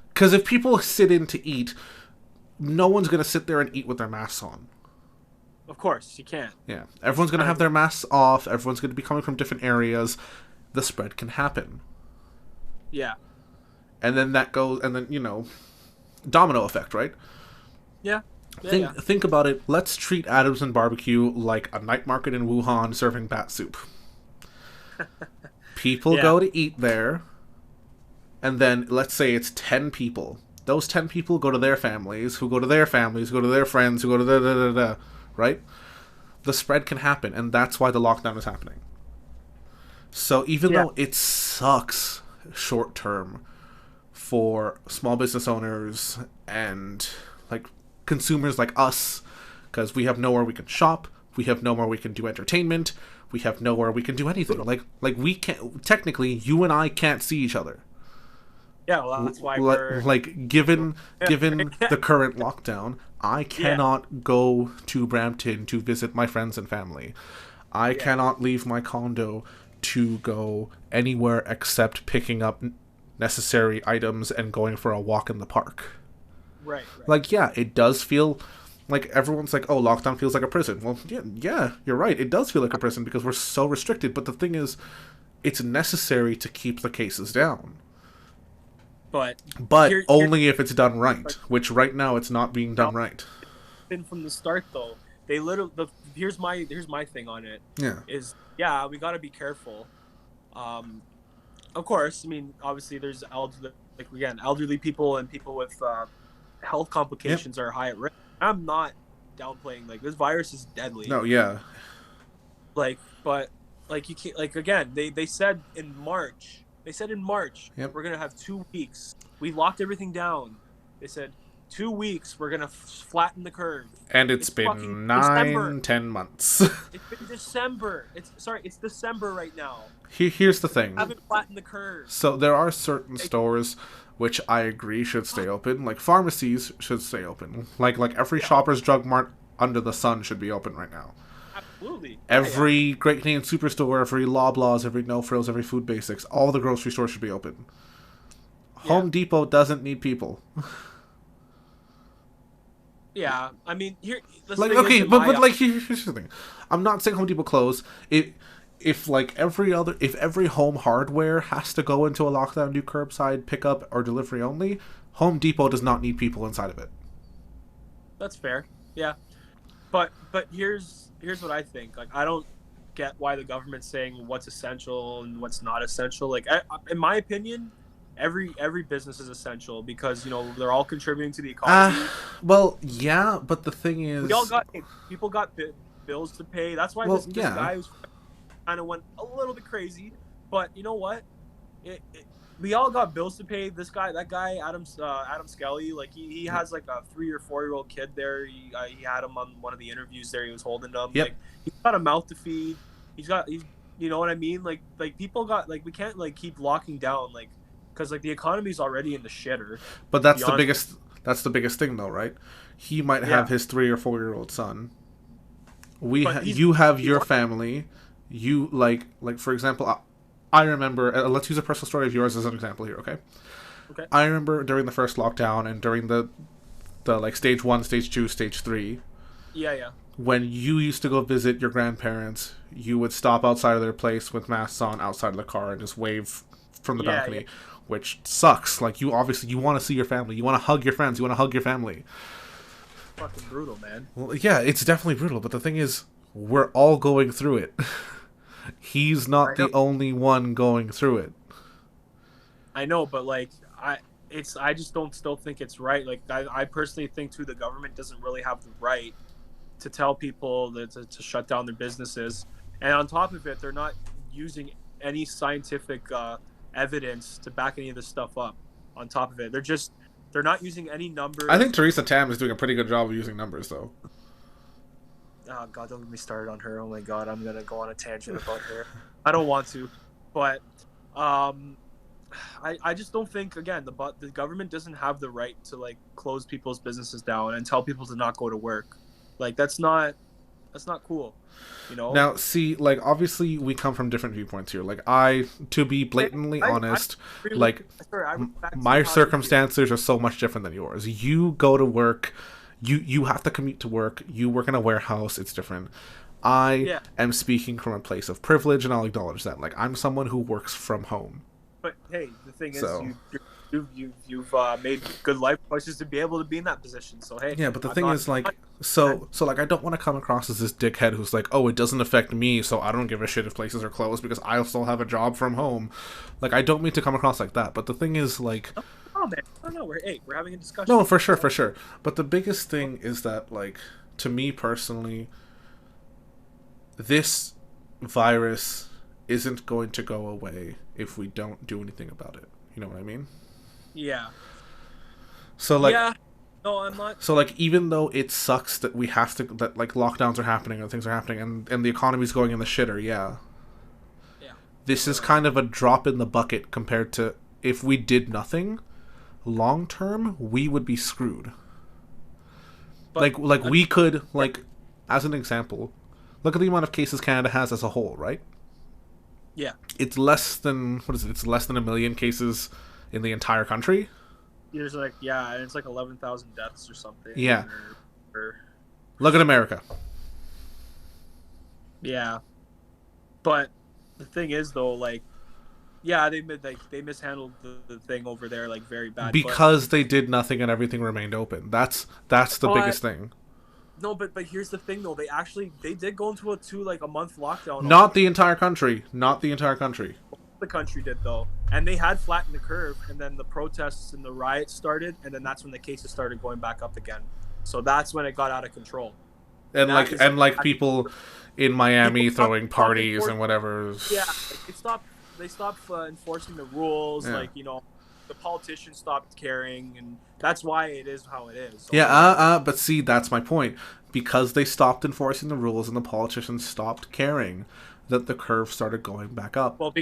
Because if people sit in to eat, no one's going to sit there and eat with their masks on. Of course, you can't. Yeah. Everyone's going to have their masks off. Everyone's going to be coming from different areas. The spread can happen. Yeah. And then that goes, and then, you know, domino effect, right? Yeah. Think about it. Let's treat Adamson Barbecue like a night market in Wuhan serving bat soup. People go to eat there, and then let's say it's 10 people. Those 10 people go to their families, who go to their families, who go to their friends, who go to da-da-da-da, right? The spread can happen, and that's why the lockdown is happening. So even though it sucks short term for small business owners and, like, consumers like us, because we have nowhere we can shop, we have nowhere we can do entertainment, we have nowhere we can do anything. Like we can't, technically, you and I can't see each other. Yeah, well, that's why we're... Like, given the current lockdown, I cannot go to Brampton to visit my friends and family. I cannot leave my condo to go anywhere except picking up necessary items and going for a walk in the park. Right. Like, yeah, it does feel like everyone's like, oh, lockdown feels like a prison. Well, yeah, you're right. It does feel like a prison because we're so restricted. But the thing is, it's necessary to keep the cases down. But only if it's done right, which right now it's not being done right. Been from the start, though. They literally... Here's my thing on it. Yeah. We got to be careful. Of course, I mean, obviously there's elderly people and people with health complications are high at risk. I'm not downplaying, like, this virus is deadly. No, yeah. Like, but, like, you can't, like, again, they said in March, we're going to have 2 weeks. We locked everything down. They said 2 weeks, we're going to flatten the curve. And it's been 10 months. It's been December. It's December right now. Here's the thing. I haven't flattened the curve. So there are certain stores which I agree should stay open. Like, pharmacies should stay open. Like every Shoppers Drug Mart under the sun should be open right now. Absolutely. Every Great Canadian Superstore, every Loblaws, every No Frills, every Food Basics, all the grocery stores should be open. Home Depot doesn't need people. Yeah, I mean, here's the thing. I'm not saying Home Depot close. If every home hardware has to go into a lockdown, do curbside pickup or delivery only, Home Depot does not need people inside of it. That's fair. Yeah, but here's what I think. Like, I don't get why the government's saying what's essential and what's not essential. Like, in my opinion, every business is essential because they're all contributing to the economy. Well, yeah, but the thing We all is, got people got bills to pay. That's why well, this yeah, guy was kind of went a little bit crazy. But you know what? It, it, we all got bills to pay. That guy, Adam Skelly, like he has like a 3 or 4 year old kid there. He had him on one of the interviews there. He was holding them. yep. Like he's got a mouth to feed. He's you know what I mean? Like people got like we can't like keep locking down like because like the economy's already in the shitter. But To be honest. that's the biggest thing though, right? He might have Yeah, his 3 or 4 year old son. but You have he your wants- family. You like for example, I remember. Let's use a personal story of yours as an example here, okay? okay. I remember during the first lockdown and during the like stage 1, stage 2, stage 3, Yeah. when you used to go visit your grandparents, you would stop outside of their place with masks on outside of the car and just wave from the balcony, which sucks. Like you want to see your family, you want to hug your friends, you want to hug your family. Fucking brutal, man. Well, yeah, it's definitely brutal, but the thing is, we're all going through it. He's not the only one going through it. I know, but like I just don't still think it's right. Like I personally think too the government doesn't really have the right to tell people that to shut down their businesses. And on top of it, they're not using any scientific evidence to back any of this stuff up. On top of it, they're not using any numbers. I think Teresa Tam is doing a pretty good job of using numbers, though. Oh God, don't get me started on her. Oh my God, I'm gonna go on a tangent about her. I don't want to, but I just don't think again the government doesn't have the right to like close people's businesses down and tell people to not go to work. Like that's not cool, Now, see, like obviously we come from different viewpoints here. Like to be blatantly honest, like my circumstances are so much different than yours. You go to work, you have to commute to work. You work in a warehouse. It's different. I am speaking from a place of privilege, and I'll acknowledge that. Like I'm someone who works from home. But hey, the thing is, you've made good life choices to be able to be in that position. So hey, yeah. But the thing is, like, so like, I don't want to come across as this dickhead who's like, oh, it doesn't affect me, so I don't give a shit if places are closed because I still have a job from home. Like, I don't mean to come across like that. But the thing is, like, oh man, no, we're having a discussion. No, for sure. But the biggest thing is that, like, to me personally, this virus isn't going to go away if we don't do anything about it. You know what I mean? Yeah. So like, yeah. No, I'm not. So like, even though it sucks that we have to, that like lockdowns are happening and things are happening and the economy's going in the shitter, yeah. This is kind of a drop in the bucket compared to if we did nothing. Long term, we would be screwed. But like we could, like, as an example, look at the amount of cases Canada has as a whole, right? Yeah. It's less than, what is it? It's less than 1 million cases in the entire country. There's like, yeah, and it's like 11,000 deaths or something. Yeah. Look at America. Yeah. But the thing is, though, like, yeah, they mishandled the thing over there like very bad because they did nothing and everything remained open. That's the biggest thing. No, but here's the thing though. They did go into a month lockdown. Not the entire country. Not the entire country. The country did though, and they had flattened the curve, and then the protests and the riots started, and then that's when the cases started going back up again. So that's when it got out of control. And like people in Miami throwing parties and whatever. Yeah, they stopped enforcing the rules. Yeah. Like, the politicians stopped caring, and that's why it is how it is. So but see, that's my point. Because they stopped enforcing the rules and the politicians stopped caring, that the curve started going back up. Well,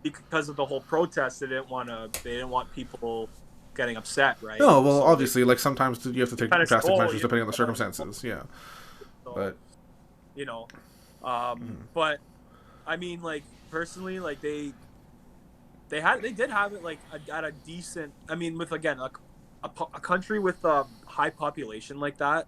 because of the whole protest, they didn't want people getting upset, right? No, well, so obviously, like sometimes you have to take drastic measures depending on the circumstances. Yeah, so, but but I mean, like personally, like they did have it like at a decent. I mean, with again a country with a high population like that,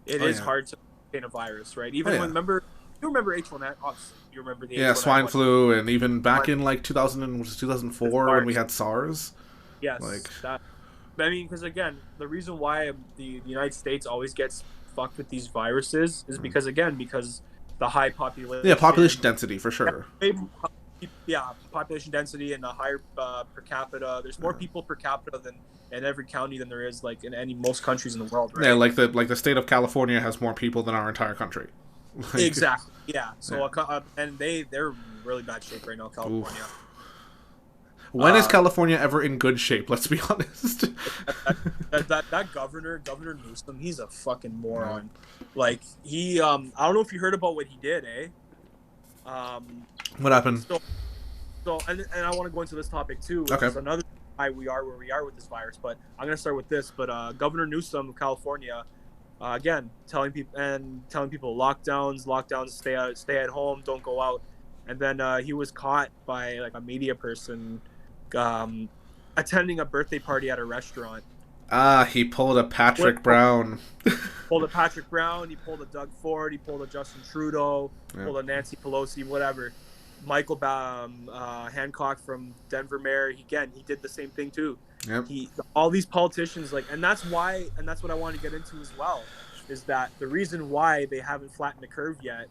it is hard to contain a virus, right? Even when you remember H1N, obviously you remember the H1N1. Swine flu, and even back in like 2004 when we had SARS. Yes, like that. I mean, because again, the reason why the United States always gets fucked with these viruses is because the high Yeah, population population. density for sure. Yeah, population density and a higher per capita. There's more people per capita than in every county than there is like in any most countries in the world, Yeah, right? like the state of California has more people than our entire country. Like, Exactly. Yeah. yeah. So and they're in really bad shape right now, California. Oof. When is Uh, California ever in good shape? Let's be honest. that Governor Newsom, he's a fucking Yeah. moron. Like I don't know if you heard about what he did, eh? What happened? So and I want to go into this topic too, which Okay. is another why we are where we are with this virus. But I'm gonna start with this. But Governor Newsom of California, again, telling people lockdowns, stay at home, don't go out. And then he was caught by like a media person um, attending a birthday party at a restaurant. Ah, he pulled a What Patrick Brown. pulled a Patrick Brown, he pulled a Doug Ford, he pulled a Justin Trudeau, Yeah. pulled a Nancy Pelosi, whatever. Michael Hancock from Denver mayor, he did the same thing too. Yep. All these politicians and that's what I want to get into as well, is that the reason why they haven't flattened the curve yet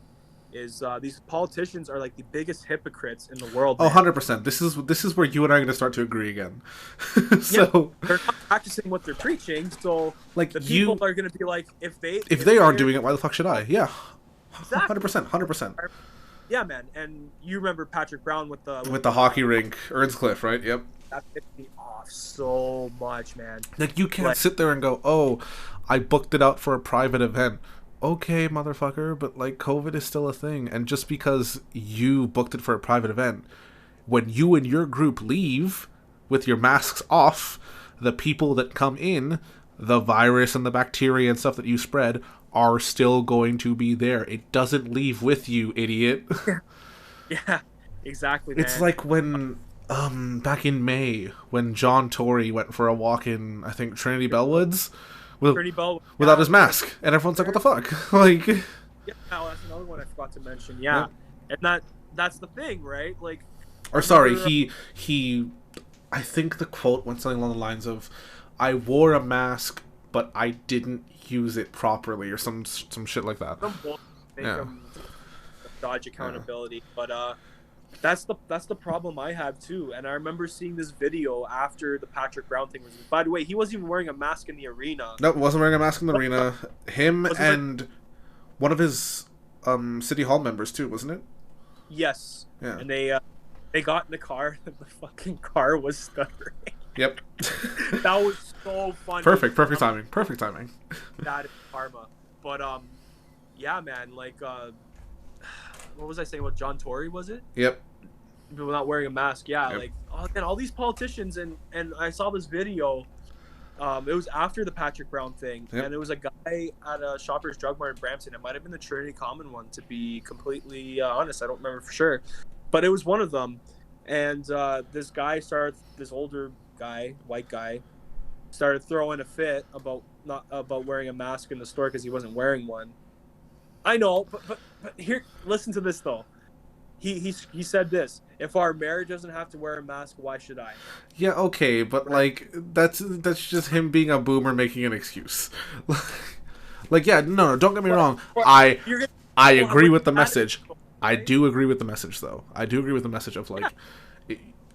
is these politicians are like the biggest hypocrites in the world, Oh, man. 100%. This is where you and I are going to start to agree again. Yeah, So, they're not practicing what they're preaching, so like, the people are going to be like, if they aren't doing it, why the fuck should I? Yeah. exactly 100%. 100%. Yeah, man. And you remember Patrick Brown with With the hockey rink, Earnscliff, right? Yep. that pissed me off so much, man. Like, you can't Like, sit there and go, oh, I booked it out for a private event. Okay, motherfucker, but, like, COVID is still a thing. And just because you booked it for a private event, when you and your group leave with your masks off, the people that come in, the virus and the bacteria and stuff that you spread, are still going to be there. It doesn't leave with you, idiot. yeah, exactly, man. It's like when back in May when John Tory went for a walk in, I think, Trinity Bellwoods Pretty Bell without his mask, and everyone's like, what the fuck? Like, Yeah, that's another one I forgot to mention. Yeah, and that's the thing, right? Like, or sorry, he I think the quote went something along the lines of, I wore a mask but I didn't use it properly, or some shit like that. some bullshit make Yeah. them dodge accountability, but that's the problem I have too. And I remember seeing this video after the Patrick Brown thing was. By the way, he wasn't even wearing a mask in the arena. Nope, wasn't wearing a mask in the arena. Him Was it and one of his city hall members too, wasn't it? Yes. Yeah. And they got in the car and the fucking car was stuttering. Yep. That was so funny. Perfect timing. Perfect timing. That is karma. But yeah, man, like what was I saying about John Tory, was it? Yep. People not wearing a mask. Yeah, Yep. like and all these politicians and I saw this video. It was after the Patrick Brown thing, Yep. and it was a guy at a Shoppers Drug Mart in Brampton. It might have been the Trinity Common one, to be completely honest. I don't remember for sure, but it was one of them. And this older guy, white guy, started throwing a fit about not about wearing a mask in the store because he wasn't wearing one. I know, but here, listen to this though. He said this: if our mayor doesn't have to wear a mask, why should I? Yeah, okay, but like that's just him being a boomer making an excuse. Like, yeah, no, don't get me wrong. I agree with the message. I do agree with the message, though. I do agree with the message of, like,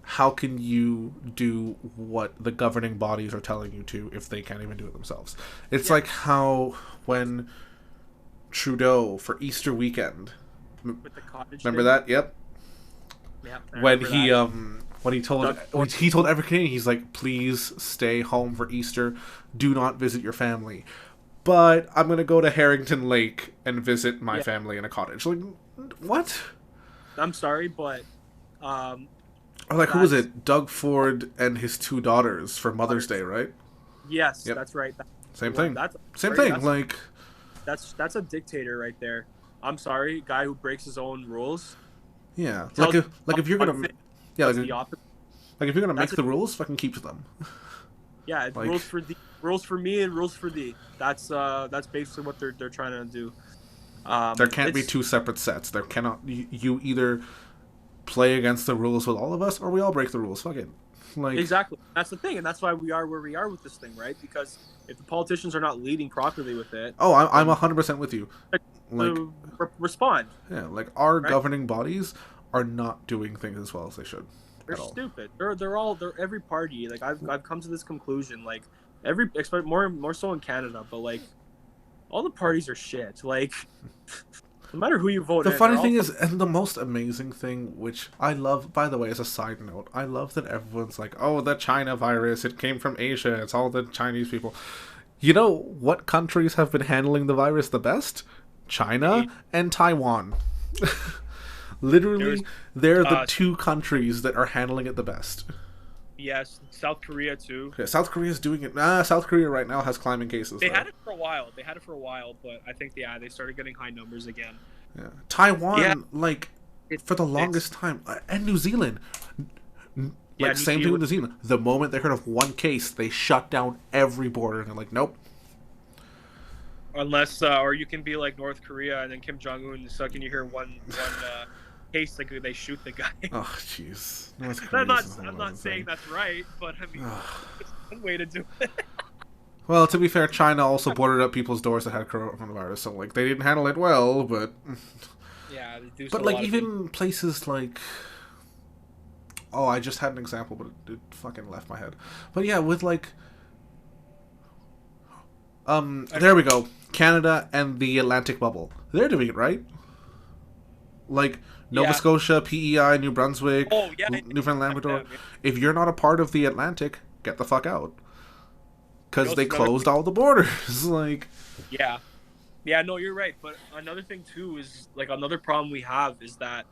how can you do what the governing bodies are telling you to if they can't even do it themselves? It's like how when Trudeau for Easter weekend, With the cottage remember thing? that? Yep. Yeah, I When remember he that. when he told every Canadian, he's like, please stay home for Easter, do not visit your family, but I'm gonna go to Harrington Lake and visit my family in a cottage. Like, what? I'm sorry, but Or like, who was it? Doug Ford and his two daughters for Mother's Day, right? yes, Yep. that's right. Same thing. That's Same sorry, thing. Like, that's a dictator right there. I'm sorry, guy who breaks his own rules. yeah, Tells like if you're one gonna, thing, yeah, does like, the opposite. like if you're gonna make That's the rules, fucking keep to them. Yeah, it's like- rules for me and rules for thee. That's basically what they're trying to do. There can't be it's- two separate sets. There cannot. You either play against the rules with all of us, or we all break the rules. Fuck it. Like, Exactly. That's the thing, and that's why we are where we are with this thing, right? Because if the politicians are not leading properly with it, oh, I'm 100% with you. Like, to respond. yeah, like our Right? governing bodies are not doing things as well as they should They're at all. stupid. They're every party. Like I've come to this conclusion. Like expect more so in Canada, but like all the parties are shit. Like no matter who you vote The in, funny they're all thing is, and the most amazing thing, which I love, by the way, as a side note, I love that everyone's like, oh, the China virus, it came from Asia, it's all the Chinese people. You know what countries have been handling the virus the best? China and Taiwan. Literally, they're the two countries that are handling it the best. Yes, South Korea too. Okay, South Korea's doing it. South Korea right now has climbing cases. They had it for a while. But I think they started getting high numbers again. Yeah. Taiwan, like, for the longest time, and New Zealand. Like, same thing with New Zealand. The moment they heard of one case, they shut down every border. And they're like, nope. Unless, or you can be like North Korea and then Kim Jong-un, so can you hear one case, like they shoot the guy. Oh, jeez. I'm not saying that's right, but I mean, it's one way to do it. Well, to be fair, China also boarded up people's doors that had coronavirus, so, like, they didn't handle it well, but... Yeah, they do. But, like, even places like... Oh, I just had an example, but it fucking left my head. But yeah, with, like... there we go. Canada and the Atlantic bubble. They're doing it, right? Like, Nova Scotia, PEI, New Brunswick, Newfoundland, Labrador. If you're not a part of the Atlantic, get the fuck out. Because they closed all the borders. Like... Yeah. Yeah, no, you're right. But another thing, too, is, like, another problem we have is that,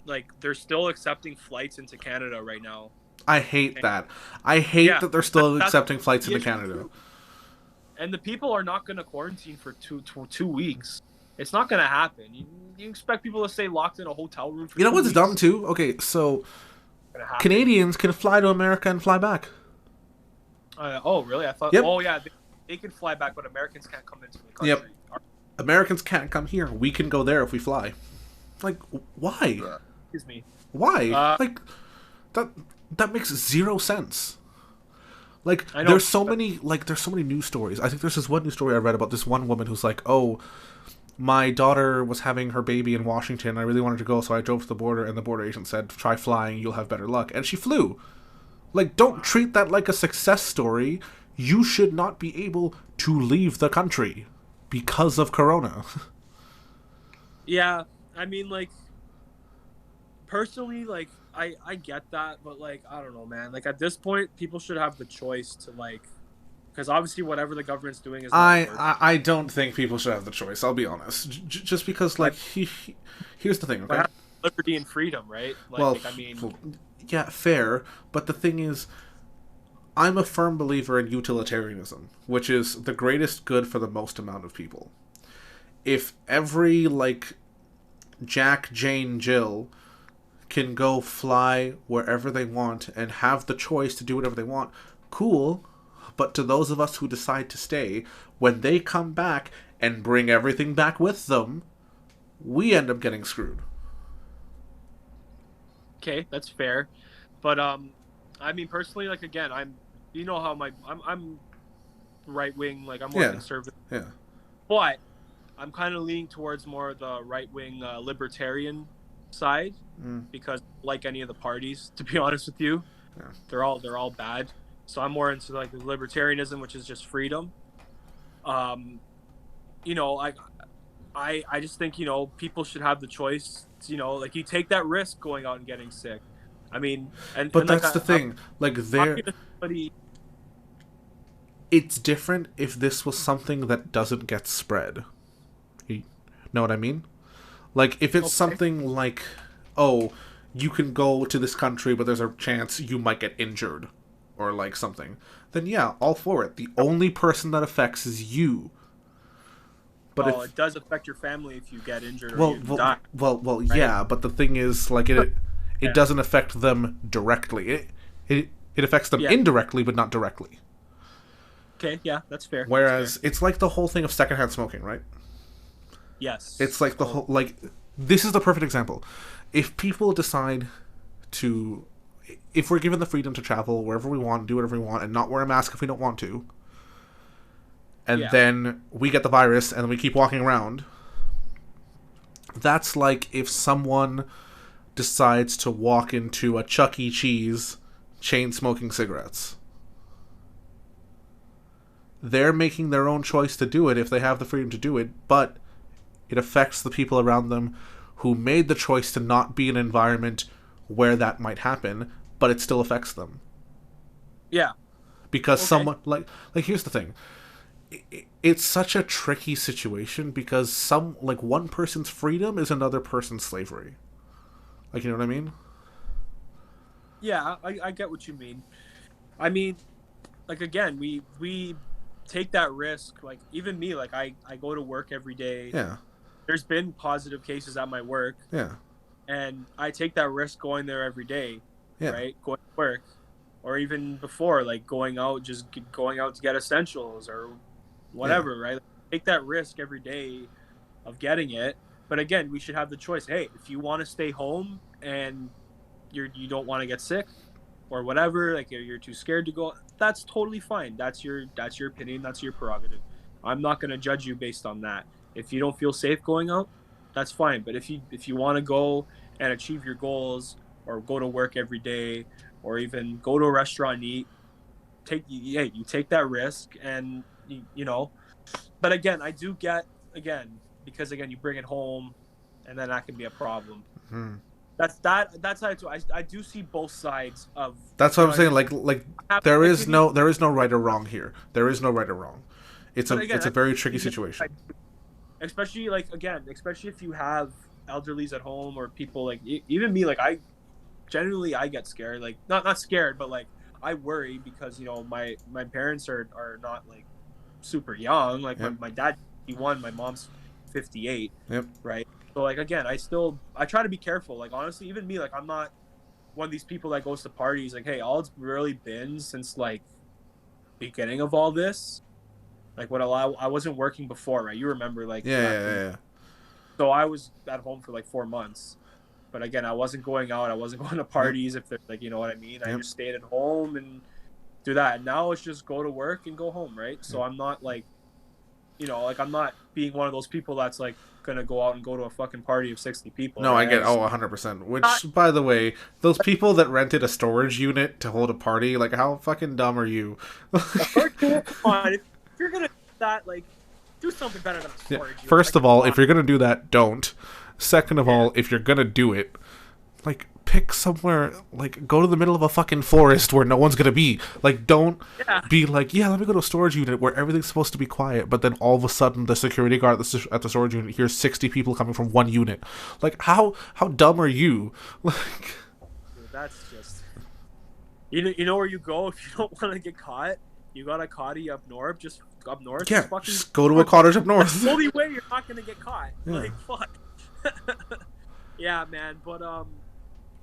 like, they're still accepting flights into Canada right now. I hate that. I hate that they're still accepting flights into Canada. And the people are not going to quarantine for two weeks. It's not going to happen. You expect people to stay locked in a hotel room for 2 weeks? You know what's dumb, too? Okay, so Canadians can fly to America and fly back. Oh, really? I thought... Yep. Oh, yeah. They can fly back, but Americans can't come into the country. Yep. Americans can't come here. We can go there if we fly. Like, why? Excuse me. Why? Like, that makes zero sense. Like, there's so many news stories. I think there's this one news story I read about this one woman who's like, oh, my daughter was having her baby in Washington. I really wanted to go, so I drove to the border, and the border agent said, try flying, you'll have better luck. And she flew. Like, don't treat that like a success story. You should not be able to leave the country because of Corona. Yeah, I mean, like, personally, like, I get that, but, like, I don't know, man. Like, at this point, people should have the choice to, like, because obviously whatever the government's doing is not working. I don't think people should have the choice, I'll be honest. Just because, like, here's the thing, okay? Liberty and freedom, right? Like, well, I mean... yeah, fair, but the thing is, I'm a firm believer in utilitarianism, which is the greatest good for the most amount of people. If every, like, Jack, Jane, Jill can go fly wherever they want and have the choice to do whatever they want, cool. But to those of us who decide to stay, when they come back and bring everything back with them, we end up getting screwed. Okay, that's fair. But I mean, personally, like, again, I'm right wing, like, I'm more conservative. Yeah. But I'm kind of leaning towards more the right wing libertarian side because, like any of the parties, to be honest with you, they're all bad. So I'm more into, like, the libertarianism, which is just freedom. You know, I just think, you know, people should have the choice. You know, like, you take that risk going out and getting sick. I mean, but that's the thing. Like, it's different if this was something that doesn't get spread. You know what I mean? Like, if it's something like, oh, you can go to this country, but there's a chance you might get injured, or like something, then yeah, all for it. The only person that affects is you. But it does affect your family if you get injured or you die. Well, right? Yeah, but the thing is, like, it doesn't affect them directly. It affects them indirectly, but not directly. Okay, yeah, that's fair. Whereas it's like the whole thing of secondhand smoking, right? Yes. It's like the whole, like, this is the perfect example. If people decide to, if we're given the freedom to travel wherever we want, do whatever we want, and not wear a mask if we don't want to, and then we get the virus and we keep walking around, That's like if someone decides to walk into a Chuck E. Cheese chain smoking cigarettes. They're making their own choice to do it if they have the freedom to do it, but it affects the people around them who made the choice to not be in an environment where that might happen, but it still affects them. Yeah. Because Okay. someone like here's the thing. It's such a tricky situation because one person's freedom is another person's slavery. Like, you know what I mean? Yeah, I get what you mean. I mean, like again, we take that risk. Like even me, like I go to work every day. Yeah. There's been positive cases at my work, Yeah. and I take that risk going there every day, Yeah. right? Going to work, or even before, like going out, just going out to get essentials or Yeah. whatever, right? Like, take that risk every day of getting it. But again, we should have the choice. Hey, if you want to stay home and you don't want to get sick or whatever, like you're too scared to go, that's totally fine. That's your opinion, that's your prerogative. I'm not going to judge you based on that. If you don't feel safe going out, that's fine. But if you want to go and achieve your goals or go to work every day or even go to a restaurant and eat, you take that risk and but again, I do get, again, because again you bring it home and then that can be a problem. Hmm. That's how I do see both sides of, That's what you I'm know what I saying. mean. Like I have there my is opinion, no right or wrong here. There is no right or wrong. but again, It's a I very tricky see the situation. especially like again, especially if you have elderlies at home or people like even me, like I generally I get scared, like not scared, but like I worry because my parents are not like super young. Like my, Yep. my dad 51, my mom's 58, Yep. right? So like again, I try to be careful. Like honestly, even me, like I'm not one of these people that goes to parties. Like, hey, all it's really been since like beginning of all this, like I wasn't working before, right? You remember like Yeah. back Yeah. in, Yeah. so I was at home for like 4 months. But again, I wasn't going out. I wasn't going to Yeah. Yep. parties if they're like, you know what I mean. I Yep. just stayed at home and do that. And now it's just go to work and go home, right? So Yep. I'm not like, like I'm not being one of those people that's like gonna go out and go to a fucking party of 60 people, No, I right? get 100%. Not, Which, by the way, those people that rented a storage unit to hold a party, like, how fucking dumb are you? a storage unit. Come on, if you're gonna do that, like, do something better than a Yeah. storage unit. First Like, of all, come if on. you're gonna do that, don't. Second of Yeah, all, if you're gonna do it, like, pick somewhere, like, go to the middle of a fucking forest where no one's gonna be. Like, don't yeah, be like, yeah, let me go to a storage unit where everything's supposed to be quiet, but then all of a sudden the security guard at the storage unit hears 60 people coming from one unit. Like, how dumb are you? Like, dude, that's just you know where you go if you don't want to get caught. You got a cotty up north, just up north, yeah, just fucking. just go to a cottage up That's north. the only way you're not gonna get caught. Yeah. Like fuck. Yeah, man. But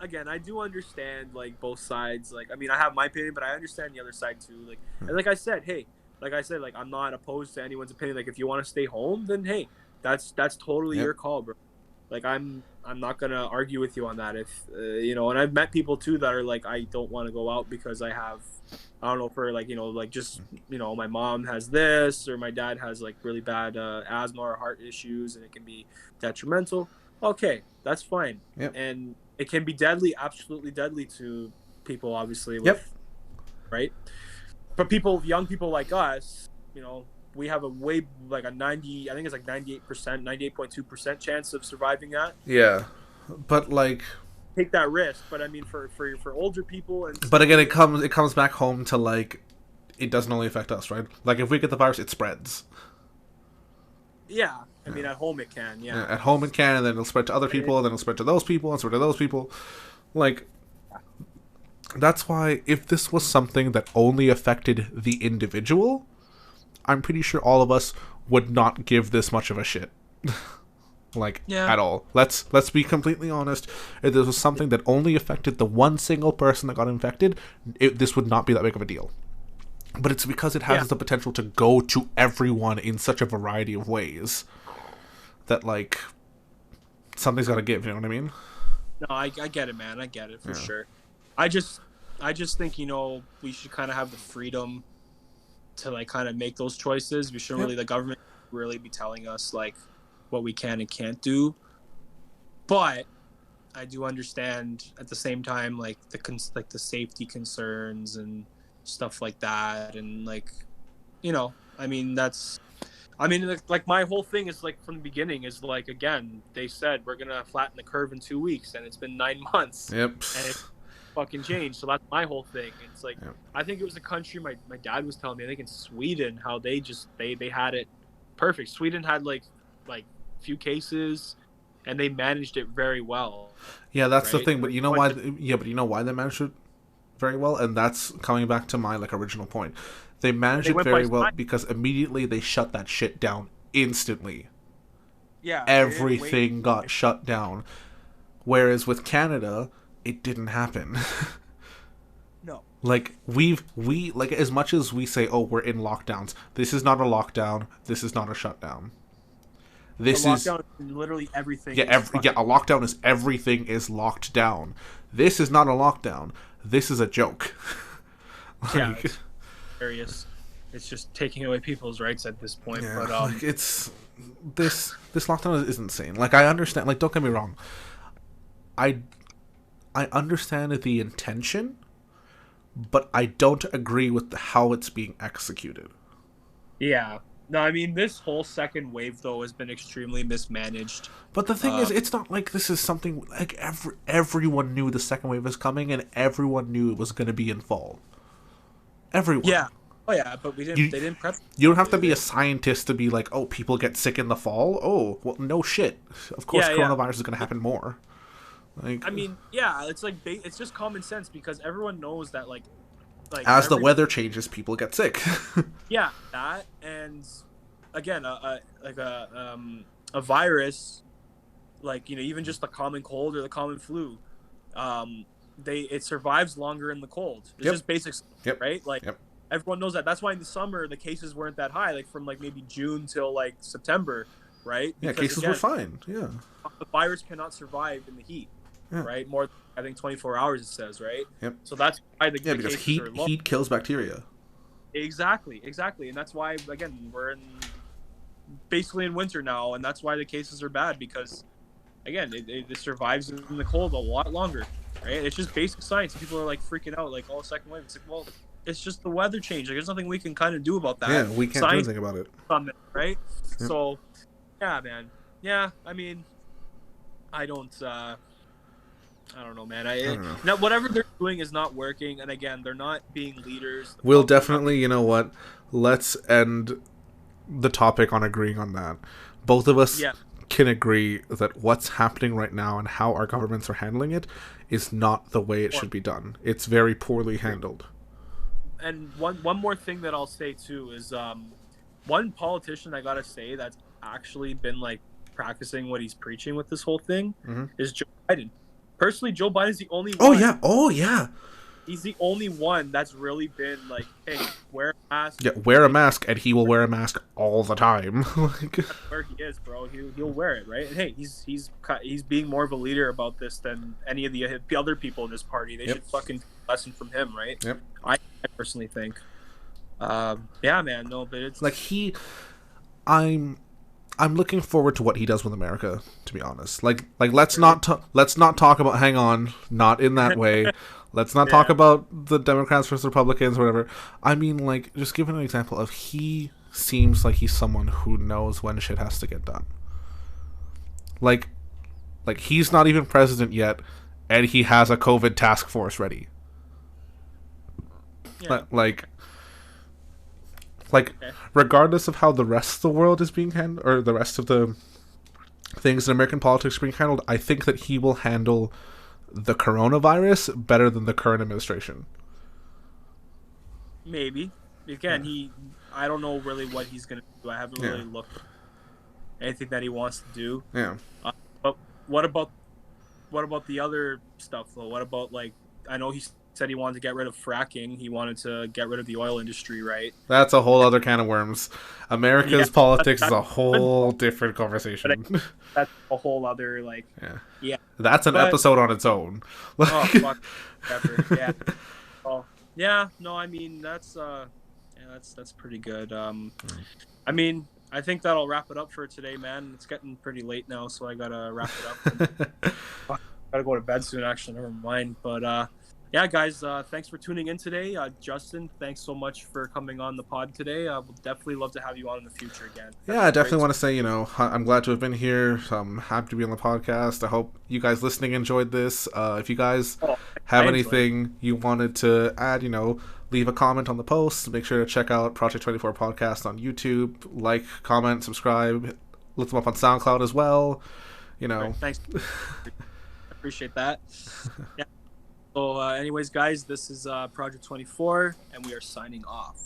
again, I do understand like both sides. Like, I mean, I have my opinion, but I understand the other side too. Like, and like I said, hey, like I'm not opposed to anyone's opinion. Like, if you want to stay home, then hey, that's totally Yep. your call, bro. Like, I'm not gonna argue with you on that. If and I've met people too that are like, I don't want to go out because I don't know, for like like just my mom has this or my dad has like really bad asthma or heart issues, and it can be detrimental. Okay, that's fine. Yep. And it can be deadly, absolutely deadly to people, obviously, Yep. right? But young people like us, we have a way, like a 90, I think it's like 98%, 98.2% chance of surviving that. Yeah. But like, Take that risk. But I mean, for older people and but again, stuff, it comes back home to like, it doesn't only affect us, right? Like, if we get the virus, it spreads. yeah. I mean, at home it can, Yeah, yeah. at home it can, and then it'll spread to other people, and then it'll spread to those people, and spread to those people. Like, that's why if this was something that only affected the individual, I'm pretty sure all of us would not give this much of a shit. Like, Yeah. at all. Let's be completely honest. If this was something that only affected the one single person that got infected, this would not be that big of a deal. But it's because it has Yeah. the potential to go to everyone in such a variety of ways that, like, something's got to give. You know what I mean? No, I get it, man. I get it for Yeah. sure. I just think we should kind of have the freedom to like kind of make those choices. We shouldn't Yep. really, the government really be telling us like what we can and can't do. but I do understand at the same time like like the safety concerns and stuff like that, and like I mean like my whole thing is like from the beginning is like, again, they said we're gonna flatten the curve in 2 weeks, and it's been 9 months, Yep. and it fucking changed. So that's my whole thing. It's like Yep. I think it was a country my dad was telling me. I think in Sweden, how they had it perfect. Sweden had like few cases, and they managed it very well, Yeah, that's the right? thing. But Like you know why? Yeah, but you know why they managed it very well, and that's coming back to my like original point. They managed they it went by very well science. because immediately they shut that shit down instantly. Yeah, they didn't wait. Everything got shut down. Whereas with Canada, it didn't happen. No, Like we like as much as we say, oh, we're in lockdowns. This is not a lockdown. This is not a shutdown. a This is lockdown. Literally everything yeah, is fucking. a lockdown is everything is locked down. This is not a lockdown. This is a joke. Yeah, Like it's serious. It's just taking away people's rights at this point. yeah, But like it's this lockdown is insane. Like I understand. Like don't get me wrong. I I understand the intention, but I don't agree with how it's being executed. yeah, no, I mean this whole second wave though has been extremely mismanaged. But the thing Uh, is, it's not like this is something like everyone knew the second wave was coming, and everyone knew it was going to be in fall. Everyone. yeah, oh yeah, but we didn't. You They didn't prep. you don't have to They be a didn't- scientist to be like, oh, people get sick in the fall. Oh, well, no shit. Of course, Yeah, yeah. coronavirus is going to happen more. Like I mean, yeah, it's like it's just common sense because everyone knows that like as the every weather changes, people get sick. yeah, that, and again a virus, like even just the common cold or the common flu, it survives longer in the cold. It's Yep. just basic stuff, Yep. right? Like Yep. everyone knows that. That's why in the summer the cases weren't that high, like from like maybe June till like September, right? Yeah, Because cases were again, fine. Yeah. the virus cannot survive in the heat, Yeah. right? More than, I think 24 hours it says, right? Yep. So that's why Yeah, the because cases heat are low. heat kills bacteria. Exactly, and that's why again we're basically in winter now, and that's why the cases are bad because again it survives in the cold a lot longer, right? It's just basic science. People are like freaking out, like, oh, second wave. It's like, well, it's just the weather change. Like, there's nothing we can kind of do about that. Yeah, we can't do Science anything about it. on it, right? Yep. So, yeah, man. Yeah, I mean, I don't know, man. I don't know. Now whatever they're doing is not working, and again, they're not being leaders. The We'll public is not definitely, you know what? Let's end the topic on agreeing on that. Both of us Yeah. can agree that what's happening right now and how our governments are handling it is not the way it should be done. It's very poorly handled. And one more thing that I'll say too is one politician I gotta say that's actually been like practicing what he's preaching with this whole thing Mhm. is Joe Biden. Personally, Joe Biden's the only Oh one. yeah, oh yeah. He's the only one that's really been like, hey, wear a mask. Yeah, wear a mask and he will wear a mask all the time. Like Where he is, bro, he'll wear it, right? And hey, he's being more of a leader about this than any of the other people in this party. They Yep. should fucking take a lesson from him, right? Yep. I personally think. Yeah, man, no, but it's like I'm looking forward to what he does with America, to be honest. Like let's not talk about hang on, not in that way. Let's not talk about the Democrats versus Republicans or whatever. I mean, like, just give an example of he seems like he's someone who knows when shit has to get done. Like he's not even president yet, and he has a COVID task force ready. yeah. Like, regardless of how the rest of the world is being handled, or the rest of the things in American politics are being handled, I think that he will handle the coronavirus better than the current administration. Maybe. Again, I don't know really what he's gonna do. I haven't really looked at anything that he wants to do. Yeah. But what about the other stuff though? What about, like, I know he said he wanted to get rid of fracking. He wanted to get rid of the oil industry, right? That's a whole other can of worms. America's politics is a whole different conversation. That's a whole other yeah. That's an episode on its own. Oh fuck, whatever. Yeah. Oh yeah. No, I mean that's pretty good. I mean, I think that'll wrap it up for today, man. It's getting pretty late now, so I gotta wrap it up. Gotta go to bed soon. Actually, never mind. But yeah, guys, thanks for tuning in today. Justin, thanks so much for coming on the pod today. We'll definitely love to have you on in the future again. Yeah, I definitely want to say, I'm glad to have been here. I'm happy to be on the podcast. I hope you guys listening enjoyed this. If you guys have anything you wanted to add, leave a comment on the post. Make sure to check out Project 24 Podcast on YouTube. Like, comment, subscribe. Look them up on SoundCloud as well. Right, thanks. Appreciate that. Yeah. So anyways, guys, this is Project 24, and we are signing off.